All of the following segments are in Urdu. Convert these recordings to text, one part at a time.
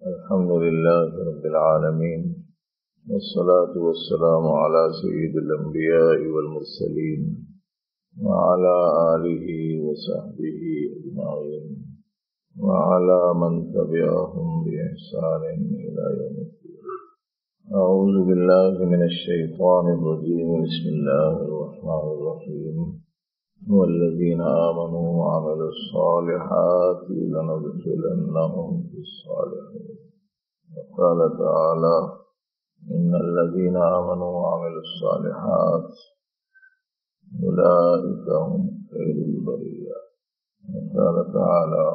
الحمد لله رب العالمين، والصلاة والسلام على سيد الأنبياء والمرسلين وعلى آله وصحبه أجمعين وعلى من تبعهم بإحسان إلى يوم الدين. أعوذ بالله من الشيطان الرجيم. بسم الله الرحمن الرحيم. والذين آمنوا وعملوا الصالحات لندخلنهم في الصالحين. وقال تعالى: إن الذين آمنوا وعملوا الصالحات أولئك هم خير البرية. وقال تعالى: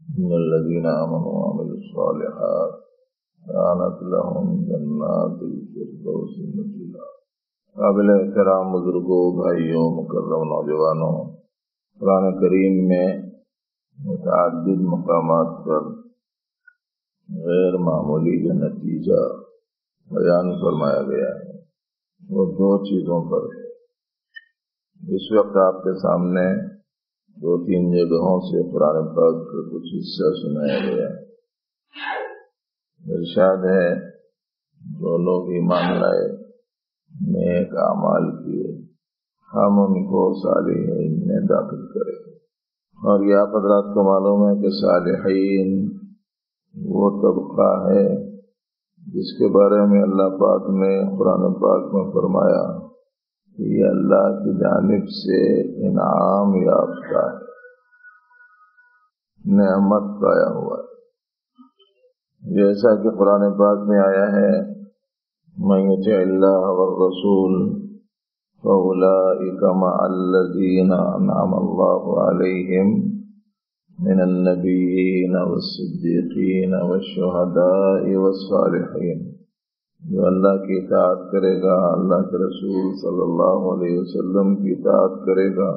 إن الذين آمنوا وعملوا الصالحات كانت لهم جنات الفردوس نزلا. قابل احترام بزرگوں، بھائیوں، مکرم نوجوانوں، قرآن کریم میں متعدد مقامات پر غیر معمولی جو نتیجہ بیان فرمایا گیا ہے وہ دو چیزوں پر ہے۔ اس وقت آپ کے سامنے 2-3 جگہوں سے قرآن پاک کا کچھ حصہ سنایا گیا ہے۔ ارشاد ہے: جو لوگ ایمان لائے، نیک اعمال کیے، ہم ان کو صالحین میں داخل کریں۔ اور یہ آپ حضرات کو معلوم ہے کہ صالحین وہ طبقہ ہے جس کے بارے میں اللہ پاک نے قرآن پاک میں فرمایا کہ یہ اللہ کی جانب سے انعام یافتہ ہے، نعمت پایا ہوا ہے۔ جیسا کہ قرآن پاک میں آیا ہے: من یطع اللہ والرسول فاولئک مع الذین انعم اللہ علیہم من النبیین والصدیقین والشہداء والصالحین۔ جو اللہ کی اطاعت کرے گا، اللہ کے رسول صلی اللہ علیہ وسلم کی اطاعت کرے گا،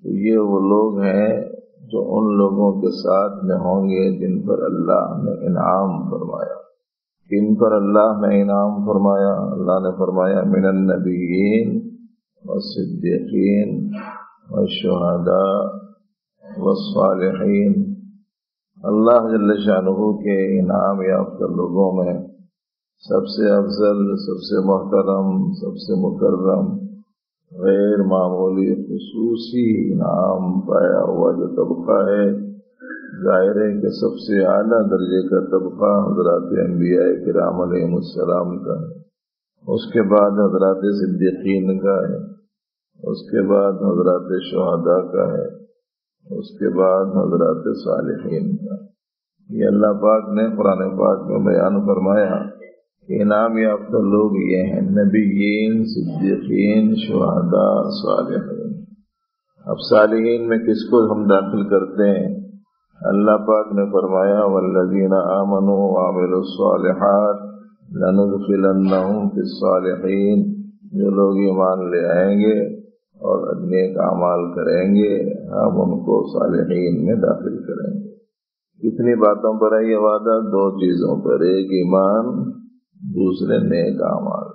تو یہ وہ لوگ ہیں جو ان لوگوں کے ساتھ میں ہوں گے جن پر اللہ نے انعام فرمایا۔ کن پر اللہ نے انعام فرمایا؟ اللہ نے فرمایا: من النبیین والصدیقین والشہداء والصالحین۔ اللہ جل شانہ کے انعام یافتہ لوگوں میں سب سے افضل، سب سے محترم، سب سے مکرم، غیر معمولی خصوصی انعام پایا ہوا جو طبقہ ہے، ظاہر ہے کہ سب سے اعلیٰ درجے کا طبقہ حضرات انبیاء کرام علیہ السلام کا ہے، اس کے بعد حضرات صدیقین کا ہے، اس کے بعد حضرات شہداء کا ہے، اس کے بعد حضرات صالحین کا۔ یہ اللہ پاک نے قرآن پاک میں بیان فرمایا کہ انعام یافتہ لوگ یہ ہیں: نبیین، صدیقین، شہداء، صالحین۔ اب صالحین میں کس کو ہم داخل کرتے ہیں؟ اللہ پاک نے فرمایا: والذین آمنوا وعملوا الصالحات لندخلنہم فی الصالحین۔ جو لوگ ایمان لے آئیں گے اور نیک اعمال کریں گے، ہم ان کو صالحین میں داخل کریں گے۔ کتنی باتوں پر ہے یہ وعدہ؟ 2 چیزوں پر، ایک ایمان، دوسرے نیک اعمال۔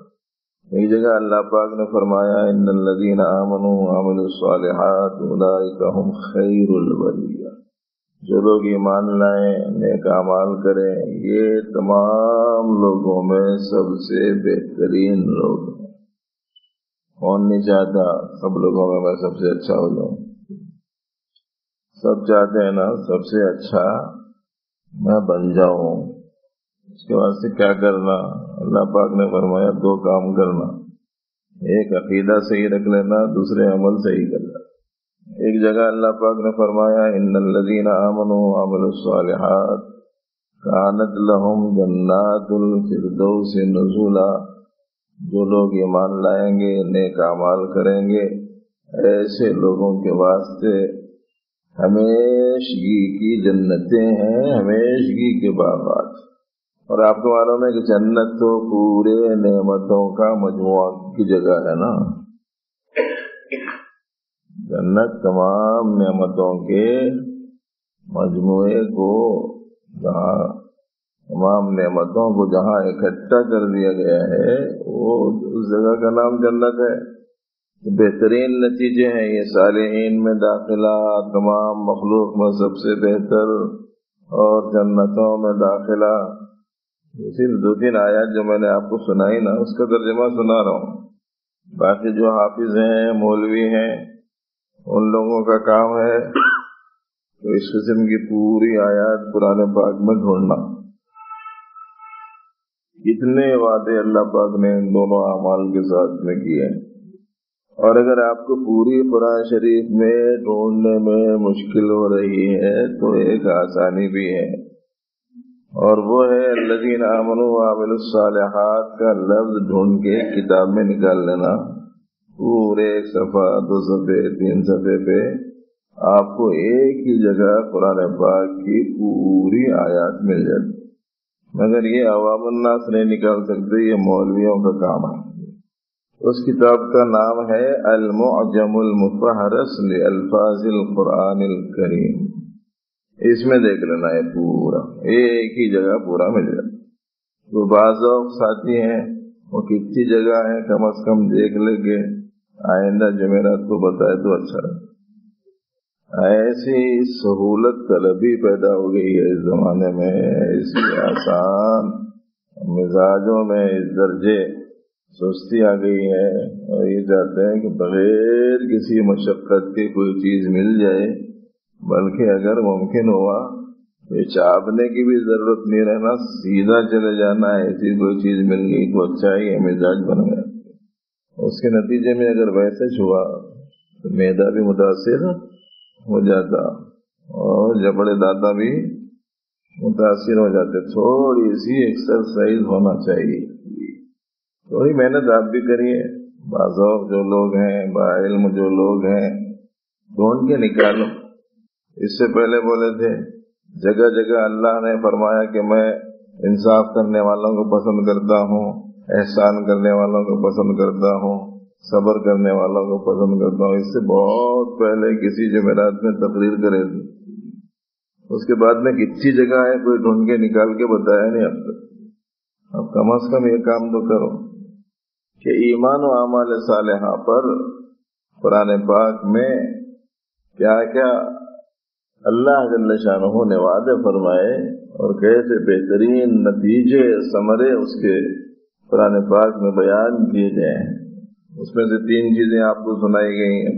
ایک جگہ اللہ پاک نے فرمایا: ان الذین آمنوا وعملوا الصالحات اولئک هم خیر البریہ۔ جو لوگ ایمان لائیں، نیک اعمال کریں، یہ تمام لوگوں میں سب سے بہترین لوگ ہیں۔ کون نہیں چاہتا سب لوگوں میں میں سب سے اچھا ہو جاؤں؟ سب چاہتے ہیں نا سب سے اچھا میں بن جاؤں۔ اس کے واسطے کیا کرنا؟ اللہ پاک نے فرمایا 2 کام کرنا، ایک عقیدہ صحیح رکھ لینا، دوسرے عمل صحیح کرنا۔ ایک جگہ اللہ پاک نے فرمایا: ان الذین آمنوا وعملوا الصالحات کانت لہم جنات الفردوس نزلا۔ جو لوگ ایمان لائیں گے، نیک اعمال کریں گے، ایسے لوگوں کے واسطے ہمیشگی کی جنتیں ہیں، ہمیشگی کے باغات۔ اور آپ کو معلوم ہے کہ جنت تو پورے نعمتوں کا مجموعہ کی جگہ ہے نا۔ جنت تمام نعمتوں کے مجموعے کو، جہاں تمام نعمتوں کو جہاں اکٹھا کر دیا گیا ہے، وہ اس جگہ کا نام جنت ہے۔ بہترین نتیجے ہیں یہ صالحین میں داخلہ، تمام مخلوق میں سب سے بہتر اور جنتوں میں داخلہ. صرف 2-3 آیات جو میں نے آپ کو سنائی نا اس کا ترجمہ سنا رہا ہوں. باقی جو حافظ ہیں مولوی ہیں ان لوگوں کا کام ہے تو اس قسم کی پوری آیات قرآن پاک میں ڈھونڈنا. کتنے وعدے اللہ پاک نے ان دونوں اعمال کے ساتھ میں کیے ہیں. اور اگر آپ کو پوری قرآن شریف میں ڈھونڈنے میں مشکل ہو رہی ہے تو ایک آسانی بھی ہے اور وہ ہے الذین آمنوا وعملوا الصالحات کا لفظ ڈھونڈ کے کتاب میں نکال لینا. پورے 1 صفحہ 2 صفحے 3 صفحے پہ آپ کو ایک ہی جگہ قرآن پاک کی پوری آیات مل جاتی. مگر یہ عوام الناس نہیں نکال سکتے، یہ مولویوں کا کام ہے. اس کتاب کا نام ہے المعجم المفہرس لالفاظ القرآن الکریم. اس میں دیکھ لینا ہے پورا ایک ہی جگہ پورا مل جاتا. وہ بعض ساتھی ہیں وہ کتنی جگہ ہے کم از کم دیکھ لیں گے، آئندہ جمعرات کو بتائے تو اچھا ہے. ایسی سہولت طلبی پیدا ہو گئی ہے اس زمانے میں، ایسی آسان مزاجوں میں اس درجے سستی آ گئی ہے اور یہ چاہتے ہیں کہ بغیر کسی مشقت کے کوئی چیز مل جائے، بلکہ اگر ممکن ہوا یہ چاپنے کی بھی ضرورت نہیں رہنا، سیدھا چلے جانا. ایسی کوئی چیز مل گئی تو اچھا ہی ہے، مزاج بن گیا. اس کے نتیجے میں اگر ویسے ہوا تو معدہ بھی متاثر ہو جاتا اور جبڑے دادا بھی متاثر ہو جاتے. تھوڑی سی ایکسرسائز ہونا چاہیے، تھوڑی محنت آپ بھی کریے. باذوق جو لوگ ہیں، باعلم جو لوگ ہیں، ڈھونڈ کے نکالو. اس سے پہلے بولے تھے جگہ جگہ اللہ نے فرمایا کہ میں انصاف کرنے والوں کو پسند کرتا ہوں، احسان کرنے والوں کو پسند کرتا ہوں، صبر کرنے والوں کو پسند کرتا ہوں. اس سے بہت پہلے کسی جمعرات میں تقریر کرے تھے. اس کے بعد میں کتنی جگہ ہے کوئی ڈھونڈ کے نکال کے بتایا نہیں اب تک. اب کم از کم یہ کام تو کرو کہ ایمان و اعمال صالحہ پر قرآن پاک میں کیا کیا اللہ جل شانہ نے وعدے فرمائے اور کیسے بہترین نتیجے ثمرے اس کے قرآن پاک میں بیان کیے گئے ہیں. اس میں سے 3 چیزیں آپ کو سنائی گئی ہیں.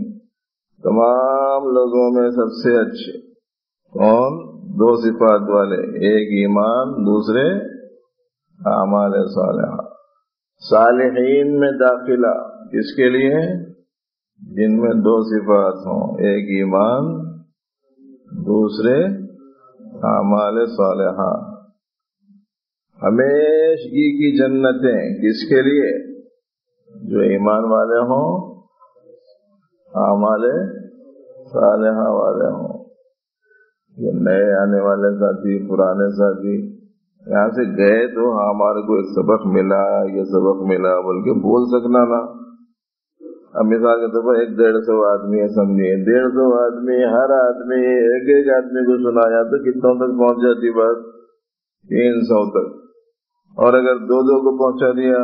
تمام لوگوں میں سب سے اچھے کون؟ 2 صفات والے، ایک ایمان، دوسرے اعمال صالحہ. صالحین میں داخلہ کس کے لیے؟ جن میں 2 صفات ہوں، ایک ایمان، دوسرے اعمال صالحہ. ہمیشگی کی جنتیں کس کے لیے؟ جو ایمان والے ہوں، اعمال صالحہ والے ہوں. یہ نئے آنے والے ساتھی، پرانے ساتھی یہاں سے گئے تو ہمارے کو ایک سبق ملا، یہ سبق ملا بلکہ بول سکنا نا. اب مثال کے طور پر 150 آدمی ہے سمجھیے، 150 آدمی، ہر آدمی ایک آدمی کو سنایا تو کتنوں تک پہنچ جاتی بات؟ 300 تک. اور اگر 2 کو پہنچا دیا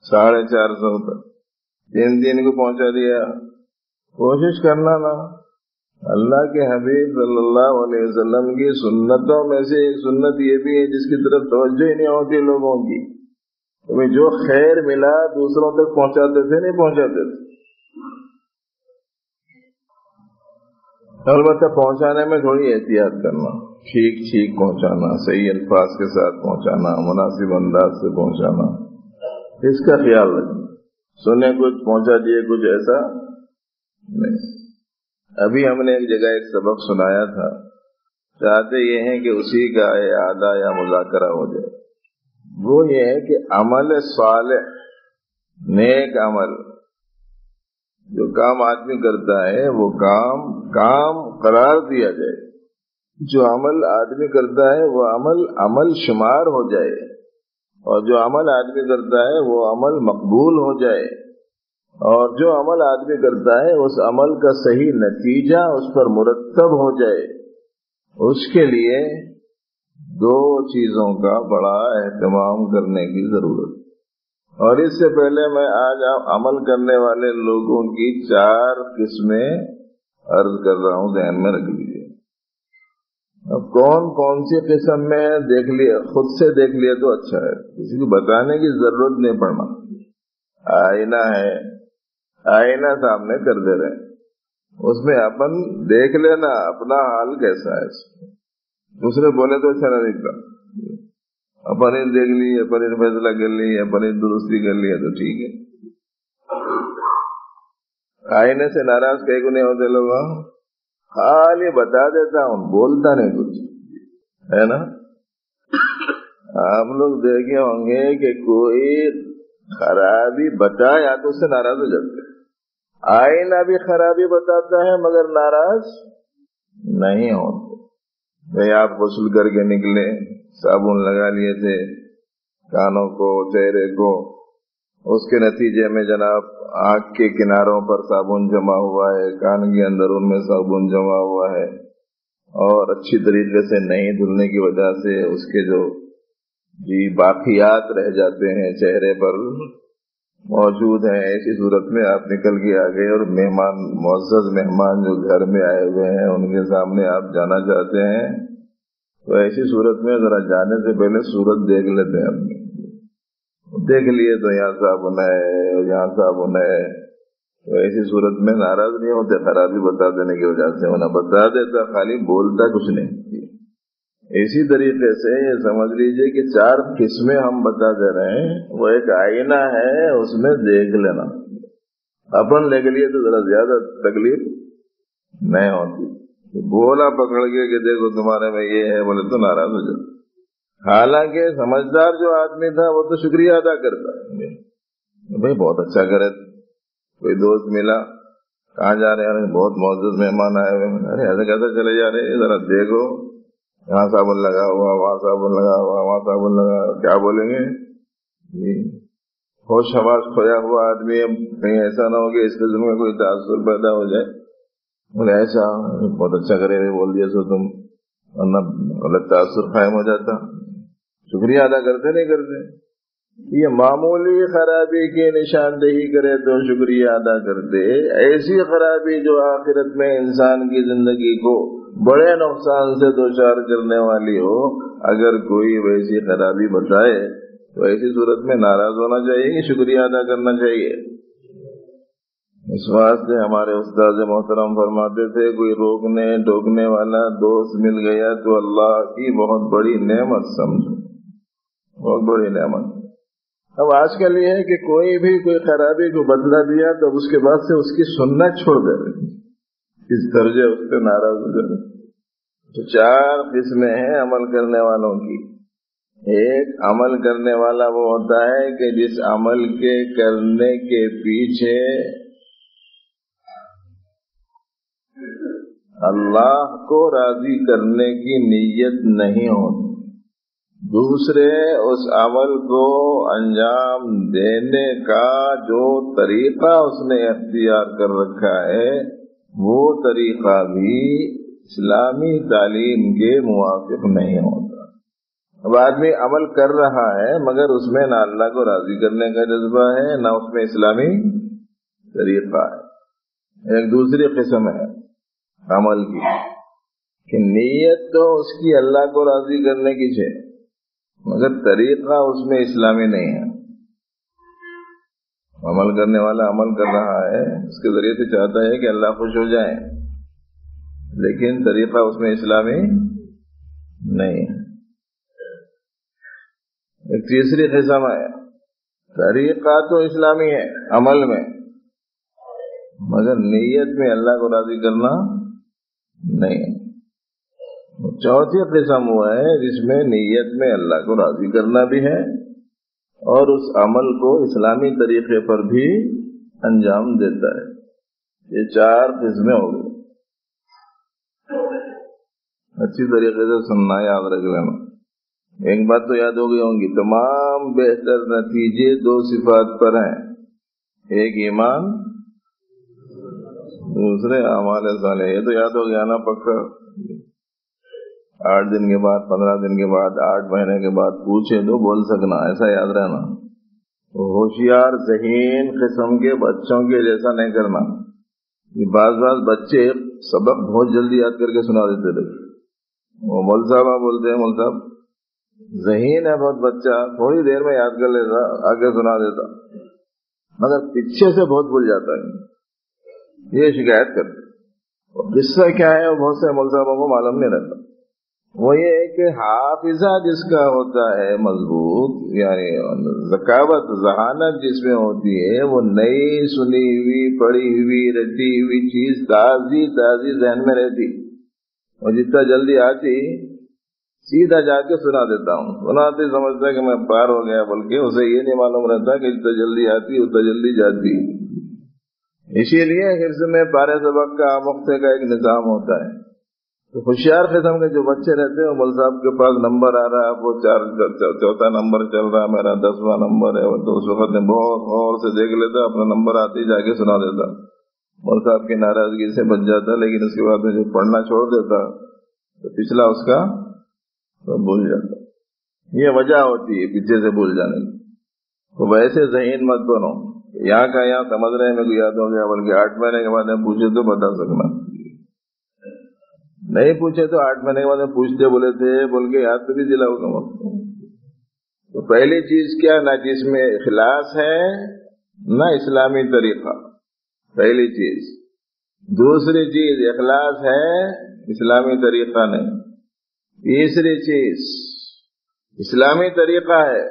450 تک، 3 کو پہنچا دیا. کوشش کرنا نا. اللہ کے حبیب صلی اللہ علیہ وسلم کی سنتوں میں سے ایک سنت یہ بھی ہے جس کی طرف توجہ ہی نہیں ہوتی لوگوں کی. جو خیر ملا دوسروں تک پہنچاتے تھے، نہیں پہنچاتے تھے. البتہ پہنچانے میں تھوڑی احتیاط کرنا، ٹھیک پہنچانا، صحیح الفاظ کے ساتھ پہنچانا، مناسب انداز سے پہنچانا، اس کا خیال رکھنا. سنے کچھ پہنچا دیے کچھ، ایسا نہیں. ابھی ہم نے ایک جگہ ایک سبق سنایا تھا، چاہتے یہ ہیں کہ اسی کا اعادہ یا مذاکرہ ہو جائے. وہ یہ ہے کہ عمل صالح، نیک عمل، جو کام آدمی کرتا ہے وہ کام قرار دیا جائے. جو عمل آدمی کرتا ہے وہ عمل شمار ہو جائے، اور جو عمل آدمی کرتا ہے وہ عمل مقبول ہو جائے. اور جو عمل آدمی کرتا ہے اس عمل کا صحیح نتیجہ اس پر مرتب ہو جائے. اس کے لیے 2 چیزوں کا بڑا اہتمام کرنے کی ضرورت. اور اس سے پہلے میں آج عمل کرنے والے لوگوں کی 4 قسمیں عرض کر رہا ہوں، ذہن میں رکھ لیجیے. اب کون کون سی قسم میں دیکھ لیا، خود سے دیکھ لیا تو اچھا ہے، کسی کو بتانے کی ضرورت نہیں پڑنا. آئینہ ہے، آئینہ سامنے کر دے رہے، اس میں اپن دیکھ لینا اپنا حال کیسا ہے. دوسرے بولے تو اچھا نہیں دکھتا، اپن ہی دیکھ لی، اپن ہی فیصلہ کر لی، اپن ہی درستی کر لی تو ٹھیک ہے. آئینے سے ناراض کئی کو نہیں ہوتے لوگ، خالی بتا دیتا ہوں، بولتا نہیں کچھ ہے نا. آپ لوگ دیکھے ہوں گے کہ کوئی خرابی بتایا تو اس سے ناراض ہو جاتے. آئینہ بھی خرابی بتاتا ہے مگر ناراض نہیں ہوتے. بھائی آپ غسل کر کے نکلے، صابن لگا لیے تھے کانوں کو، چہرے کو، اس کے نتیجے میں جناب آنکھ کے کناروں پر صابن جمع ہوا ہے، کان کے اندرون میں صابن جمع ہوا ہے، اور اچھی طریقے سے نہیں دھلنے کی وجہ سے اس کے جو باقیات رہ جاتے ہیں چہرے پر موجود ہیں. ایسی صورت میں آپ نکل کے آ گئے اور مہمان، معزز مہمان جو گھر میں آئے ہوئے ہیں ان کے سامنے آپ جانا چاہتے ہیں، تو ایسی صورت میں ذرا جانے سے پہلے صورت دیکھ لیتے ہیں. اپنی دیکھ لیے تو یہاں صابن ہے اور یہاں صابن ہے، تو ایسی صورت میں ناراض نہیں ہوتے خرابی بتا دینے کی وجہ سے. انہیں بتا دیتا، خالی بولتا کچھ نہیں. اسی طریقے سے یہ سمجھ لیجئے کہ 4 قسمیں ہم بتا دے رہے ہیں. وہ ایک آئینہ ہے، اس میں دیکھ لینا. اپن لے کے لیے تو ذرا زیادہ تکلیف نہیں ہوتی. بولا پکڑ کے کہ دیکھو تمہارے میں یہ ہے بولے تو ناراض ہو جاتا. حالانکہ سمجھدار جو آدمی تھا وہ تو شکریہ ادا کرتا ہے، بھائی بہت اچھا کرے. کوئی دوست ملا، کہاں جا رہے ہیں؟ بہت معزز مہمان آئے ہوئے. ارے ایسے کیسے چلے جا رہے، ذرا دیکھو یہاں صابن لگا ہوا، وہاں صابن لگا ہوا، وہاں صابن لگا. کیا بولیں گے؟ ہوش حواس کھویا ہوا آدمی ہے، کہیں ایسا نہ ہو کہ اس قسم میں کوئی تاثر پیدا ہو جائے. بولے ایسا بہت اچھا کرے بول دیا سو تم، ورنہ غلط تاثر قائم ہو جاتا. شکریہ ادا کرتے نہیں کرتے. یہ معمولی خرابی کی نشاندہی کرے تو شکریہ ادا کرتے. ایسی خرابی جو آخرت میں انسان کی زندگی کو بڑے نقصان سے دوچار کرنے والی ہو، اگر کوئی ویسی خرابی بتائے تو ایسی صورت میں ناراض ہونا چاہیے کہ شکریہ ادا کرنا چاہیے. اس واسطے ہمارے استاد محترم فرماتے تھے کوئی روکنے ٹوکنے والا دوست مل گیا تو اللہ کی بہت بڑی نعمت سمجھو، بہت بڑی نعمت. اب آج کل یہ ہے کہ کوئی بھی کوئی خرابی کو بدلا دیا تو اس کے بعد سے اس کی سننا چھوڑ دے، اس درجے اس سے ناراض ہو جائے. تو 4 قسمیں ہیں عمل کرنے والوں کی. ایک عمل کرنے والا وہ ہوتا ہے کہ جس عمل کے کرنے کے پیچھے اللہ کو راضی کرنے کی نیت نہیں ہوتی. دوسرے اس عمل کو انجام دینے کا جو طریقہ اس نے اختیار کر رکھا ہے وہ طریقہ بھی اسلامی تعلیم کے موافق نہیں ہوتا. اب آدمی عمل کر رہا ہے مگر اس میں نہ اللہ کو راضی کرنے کا جذبہ ہے نہ اس میں اسلامی طریقہ ہے. ایک دوسری قسم ہے عمل کی کہ نیت تو اس کی اللہ کو راضی کرنے کی ہے مگر طریقہ اس میں اسلامی نہیں ہے. عمل کرنے والا عمل کر رہا ہے، اس کے ذریعے سے چاہتا ہے کہ اللہ خوش ہو جائے، لیکن طریقہ اس میں اسلامی نہیں ہے. ایک تیسری قسم ہے طریقہ تو اسلامی ہے عمل میں مگر نیت میں اللہ کو راضی کرنا نہیں. چوتھی قسم وہ ہے جس میں نیت میں اللہ کو راضی کرنا بھی ہے اور اس عمل کو اسلامی طریقے پر بھی انجام دیتا ہے. یہ 4 قسمیں ہو گئی. اچھی طریقے سے سننا، یاد رکھ لینا. ایک بات تو یاد ہو گئی ہوں گی، تمام بہتر نتیجے 2 صفات پر ہیں. ایک ایمان، دوسرے اعمال صالح. یہ تو یاد ہو گیا نا پکا. 8 دن کے بعد، 15 دن کے بعد، 8 مہینے کے بعد پوچھے تو بول سکنا، ایسا یاد رہنا. ہوشیار ذہین قسم کے بچوں کے جیسا نہیں کرنا. یہ بعض بچے سبق بہت جلدی یاد کر کے سنا دیتے تھے، وہ مول صاحب بولتے ہیں مول صاحب ذہین ہے بہت بچہ، تھوڑی دیر میں یاد کر لیتا، آگے سنا دیتا، مگر پیچھے سے بہت بھول جاتا ہے، یہ شکایت کرتے۔ قصہ کیا ہے وہ بہت سے مول صاحبوں کو معلوم نہیں رہتا۔ وہ یہ ہے کہ حافظہ جس کا ہوتا ہے مضبوط، یعنی ذکاوت ذہانت جس میں ہوتی ہے، وہ نئی سنی ہوئی پڑھی ہوئی رٹی ہوئی چیز تازی تازی ذہن میں رہتی، اور جتنا جلدی آتی سیدھا جا کے سنا دیتا ہوں، سناتے سمجھتا ہے کہ میں پار ہو گیا، بلکہ اسے یہ نہیں معلوم رہتا کہ جتنا جلدی آتی اتنا جلدی جاتی۔ اسی لیے حفظ میں پارے سبق کا آموختے کا ایک نظام ہوتا ہے۔ تو ہوشیار قسم کے جو بچے رہتے ہیں، مول صاحب کے پاس نمبر آ رہا ہے، وہ چوتھا نمبر چل رہا ہے، میرا 10واں نمبر ہے، تو اس وقت میں بہت غور سے دیکھ لیتا، اپنا نمبر آتے جا کے سنا دیتا، مول صاحب کی ناراضگی سے بچ جاتا، لیکن اس کے بعد میں جب پڑھنا چھوڑ دیتا تو پچھلا اس کا تو بھول جاتا۔ یہ وجہ ہوتی ہے پیچھے سے بھول جانے کی۔ تو ویسے ذہین مت بنو، یہاں کا یہاں سمجھ رہے ہیں میرے کو یاد ہو گیا، بلکہ 8 مہینے کے بعد پوچھے تو بتا سکنا، نہیں پوچھے تو 8 مہینے کے بعد پوچھتے بولے تھے بول کے یاد تو بھی دلاؤ گا۔ تو پہلی چیز کیا، نہ جس میں اخلاص ہے نہ اسلامی طریقہ، پہلی چیز۔ دوسری چیز اخلاص ہے، اسلامی طریقہ نہیں۔ تیسری چیز اسلامی طریقہ ہے،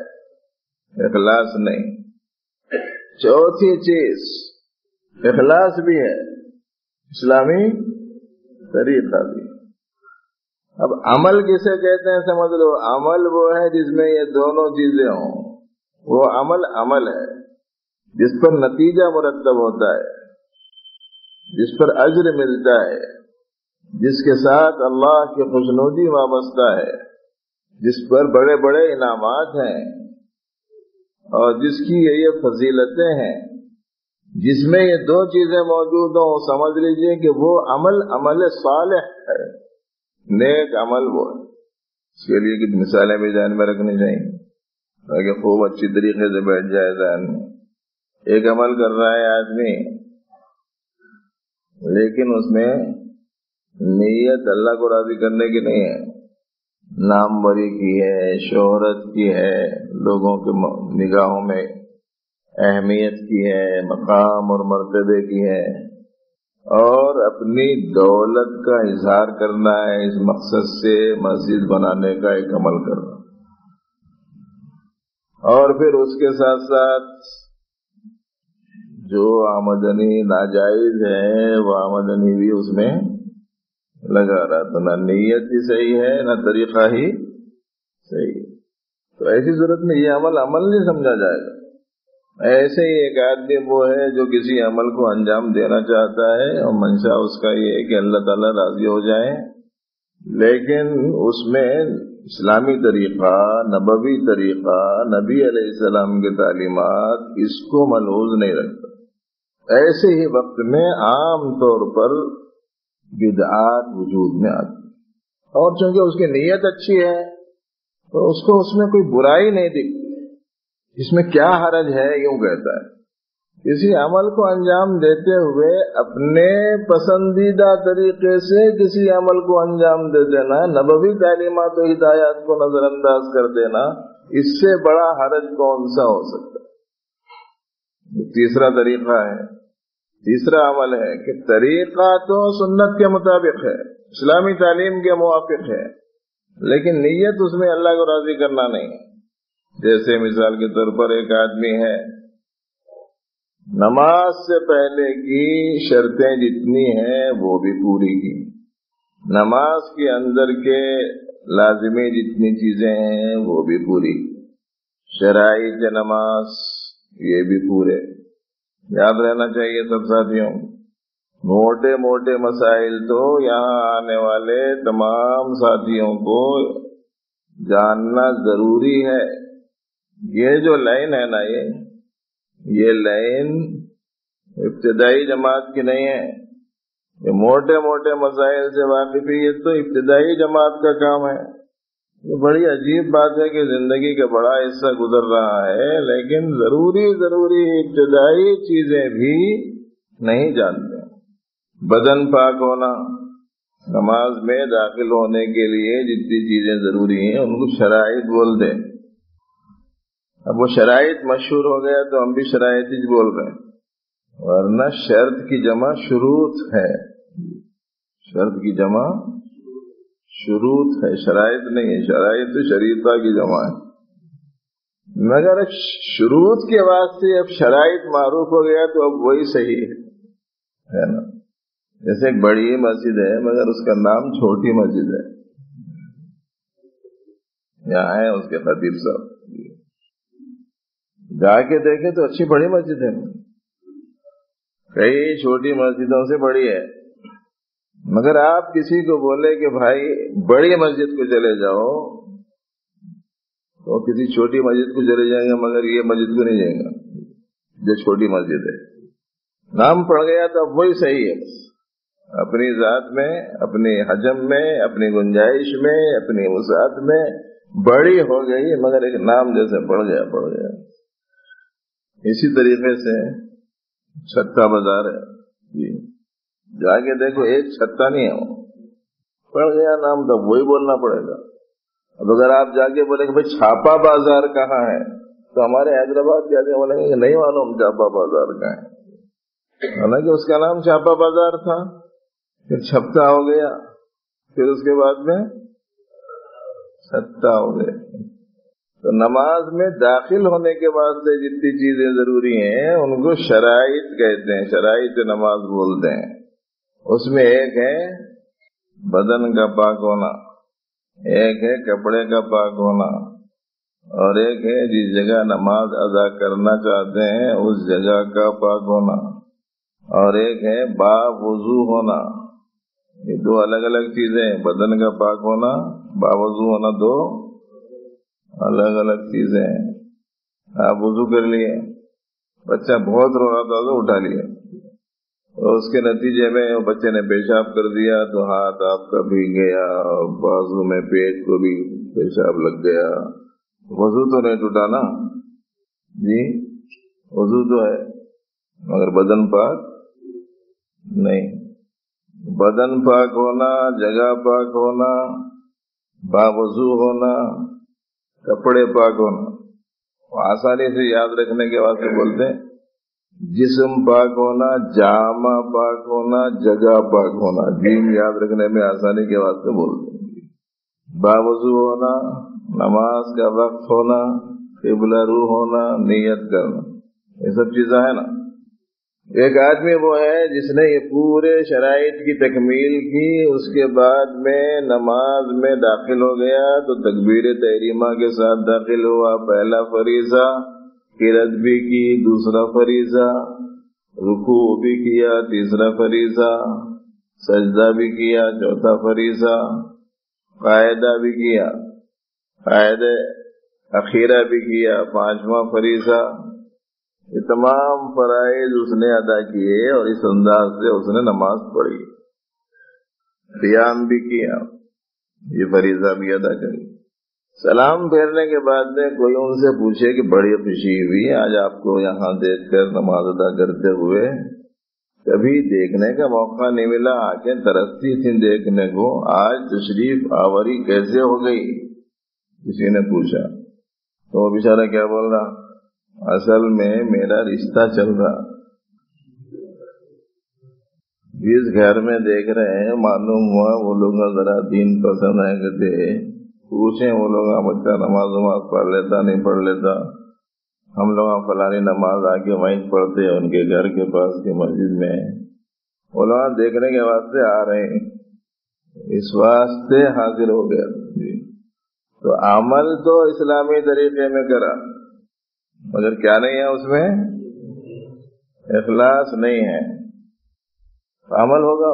اخلاص نہیں۔ چوتھی چیز اخلاص بھی ہے، اسلامی طریقہ بھی۔ اب عمل کسے کہتے ہیں سمجھ لو، عمل وہ ہے جس میں یہ دونوں چیزیں ہوں، وہ عمل ہے جس پر نتیجہ مرتب ہوتا ہے، جس پر اجر ملتا ہے، جس کے ساتھ اللہ کی خوشنودی وابستہ ہے، جس پر بڑے بڑے انعامات ہیں، اور جس کی یہ فضیلتیں ہیں، جس میں یہ دو چیزیں موجود ہوں، سمجھ لیجئے کہ وہ عمل صالح ہے، نیک عمل وہ ہے۔ اس کے لیے کچھ مثالیں بھی ذہن میں رکھنی چاہیے تاکہ خوب اچھی طریقے سے بیٹھ جائے ذہن میں۔ ایک عمل کر رہا ہے آدمی، لیکن اس میں نیت اللہ کو راضی کرنے کی نہیں ہے، ناموری کی ہے، شہرت کی ہے، لوگوں کے نگاہوں میں اہمیت کی ہے، مقام اور مرتبے کی ہے، اور اپنی دولت کا اظہار کرنا ہے، اس مقصد سے مسجد بنانے کا ایک عمل کرنا، اور پھر اس کے ساتھ ساتھ جو آمدنی ناجائز ہے وہ آمدنی بھی اس میں لگا رہا، تو نہ نیت ہی صحیح ہے نہ طریقہ ہی صحیح ہے۔ تو ایسی صورت میں یہ عمل نہیں سمجھا جائے گا۔ ایسے ہی ایک آدمی وہ ہے جو کسی عمل کو انجام دینا چاہتا ہے اور منشا اس کا یہ ہے کہ اللہ تعالیٰ راضی ہو جائے، لیکن اس میں اسلامی طریقہ، نبوی طریقہ، نبی علیہ السلام کی تعلیمات اس کو ملحوظ نہیں رکھتا، ایسے ہی وقت میں عام طور پر بدعات وجود میں آتی، اور چونکہ اس کی نیت اچھی ہے تو اس کو اس میں کوئی برائی نہیں دکھتی، اس میں کیا حرج ہے یوں کہتا ہے۔ کسی عمل کو انجام دیتے ہوئے اپنے پسندیدہ طریقے سے کسی عمل کو انجام دے دینا، نبوی تعلیمات و ہدایات کو نظر انداز کر دینا، اس سے بڑا حرج کون سا ہو سکتا ہے؟ تیسرا طریقہ ہے، تیسرا عمل ہے کہ طریقہ تو سنت کے مطابق ہے، اسلامی تعلیم کے موافق ہے، لیکن نیت اس میں اللہ کو راضی کرنا نہیں۔ جیسے مثال کے طور پر ایک آدمی ہے، نماز سے پہلے کی شرطیں جتنی ہیں وہ بھی پوری کی، نماز کے اندر کے لازمی جتنی چیزیں ہیں وہ بھی پوری، شرائط نماز یہ بھی پورے۔ یاد رہنا چاہیے سب ساتھیوں، موٹے موٹے مسائل تو یہاں آنے والے تمام ساتھیوں کو جاننا ضروری ہے۔ یہ جو لائن ہے نا، یہ لائن ابتدائی جماعت کی نہیں ہے، یہ موٹے موٹے مسائل سے واقفی یہ تو ابتدائی جماعت کا کام ہے۔ یہ بڑی عجیب بات ہے کہ زندگی کا بڑا حصہ گزر رہا ہے لیکن ضروری ابتدائی چیزیں بھی نہیں جانتے۔ بدن پاک ہونا، نماز میں داخل ہونے کے لیے جتنی چیزیں ضروری ہیں ان کو شرائط بولتے ہیں. اب وہ شرائط مشہور ہو گیا تو ہم بھی شرائط ہی بول رہے ہیں، ورنہ شرط کی جمع شروط ہے. شرط کی جمع شروط ہے، شرائط نہیں ہے. شرائط تو شریعہ کی جمع ہے. مگر شروط کے واسطے اب شرائط معروف ہو گیا تو اب وہی صحیح ہے نا. جیسے ایک بڑی مسجد ہے مگر اس کا نام چھوٹی مسجد ہے. یہاں ہے اس کے خطیب صاحب، جا کے دیکھیں تو اچھی بڑی مسجد ہے، کئی چھوٹی مسجدوں سے بڑی ہے. مگر آپ کسی کو بولے کہ بھائی بڑی مسجد کو چلے جاؤ تو کسی چھوٹی مسجد کو چلے جائیں گے، مگر یہ مسجد کو نہیں جائیں گا جو چھوٹی مسجد ہے. نام پڑ گیا تو اب وہی صحیح ہے. بس اپنی ذات میں، اپنی حجم میں، اپنی گنجائش میں، اپنی وسعت میں بڑی ہو گئی، مگر ایک نام جیسے پڑ گیا. اسی طریقے سے چھتا بازار ہے جی، جا کے دیکھو ایک چھتا نہیں ہے، وہ پڑ گیا نام تو وہی بولنا پڑے گا. اب اگر آپ جا کے بولیں کہ بھائی چھاپا بازار کہاں ہے تو ہمارے حیدرآباد کے آدمی بولیں گے کہ نہیں معلوم چھاپا بازار کہاں ہے. حالانکہ اس کا نام چھاپا بازار تھا، پھر چھپتا ہو گیا، پھر اس کے بعد میں چھتا ہو گیا. تو نماز میں داخل ہونے کے واسطے جتنی چیزیں ضروری ہیں ان کو شرائط کہتے ہیں، شرائط نماز بولتے ہیں. اس میں ایک ہے بدن کا پاک ہونا، ایک ہے کپڑے کا پاک ہونا، اور ایک ہے جس جگہ نماز ادا کرنا چاہتے ہیں اس جگہ کا پاک ہونا، اور ایک ہے با وضو ہونا. یہ دو الگ الگ چیزیں ہیں. بدن کا پاک ہونا، با وضو ہونا، دو الگ الگ چیزیں ہیں. آپ وضو کر لیے، بچہ بہت رو رہا تھا تو اٹھا لیا، اور اس کے نتیجے میں بچے نے پیشاب کر دیا تو ہاتھ آپ کا بھیگ گیا، بازو میں پیٹ کو بھی پیشاب لگ گیا. وضو تو نہیں ٹوٹا نا جی، وضو تو ہے مگر بدن پاک نہیں. بدن پاک ہونا، جگہ پاک ہونا، باوضو ہونا، کپڑے پاک ہونا. آسانی سے یاد رکھنے کے واسطے بولتے ہیں جسم پاک ہونا، جامہ پاک ہونا، جگہ پاک ہونا. جیم یاد رکھنے میں آسانی کے واسطے بولتے ہیں. باوضو ہونا، نماز کا وقت ہونا، قبلہ رو ہونا، نیت کرنا، یہ سب چیزیں ہیں نا. ایک آدمی وہ ہے جس نے یہ پورے شرائط کی تکمیل کی، اس کے بعد میں نماز میں داخل ہو گیا تو تکبیر تحریمہ کے ساتھ داخل ہوا. پہلا فریضہ قرات بھی کی، دوسرا فریضہ رکوع بھی کیا، تیسرا فریضہ سجدہ بھی کیا، چوتھا فریضہ قاعدہ بھی کیا، قاعدہ اخیرہ بھی کیا، پانچواں فریضہ. یہ تمام فرائض اس نے ادا کیے اور اس انداز سے اس نے نماز پڑھی. قیام بھی کیا، یہ فریضہ بھی ادا کری. سلام پھیرنے کے بعد میں کوئی ان سے پوچھے کہ بڑی خوشی ہوئی آج آپ کو یہاں دیکھ کر نماز ادا کرتے ہوئے، کبھی دیکھنے کا موقع نہیں ملا، آنکھیں ترستی تھیں دیکھنے کو، آج تشریف آوری کیسے ہو گئی؟ کسی نے پوچھا تو وہ بیچارہ کیا بول رہا؟ اصل میں میرا رشتہ چل رہا، جس گھر میں دیکھ رہے ہیں معلوم ہوا وہ لوگ ذرا دین پسند ہے کہ تھے، پوچھیں وہ لوگ بچہ نماز پڑھ لیتا نہیں پڑھ لیتا، ہم لوگ فلانی نماز آ کے وہیں پڑھتے ہیں ان کے گھر کے پاس کی مسجد میں. وہ لوگ دیکھنے کے واسطے آ رہے ہیں، اس واسطے حاضر ہو گیا. تو عمل تو اسلامی طریقے میں کرا مگر کیا نہیں ہے، اس میں اخلاص نہیں ہے. عمل ہوگا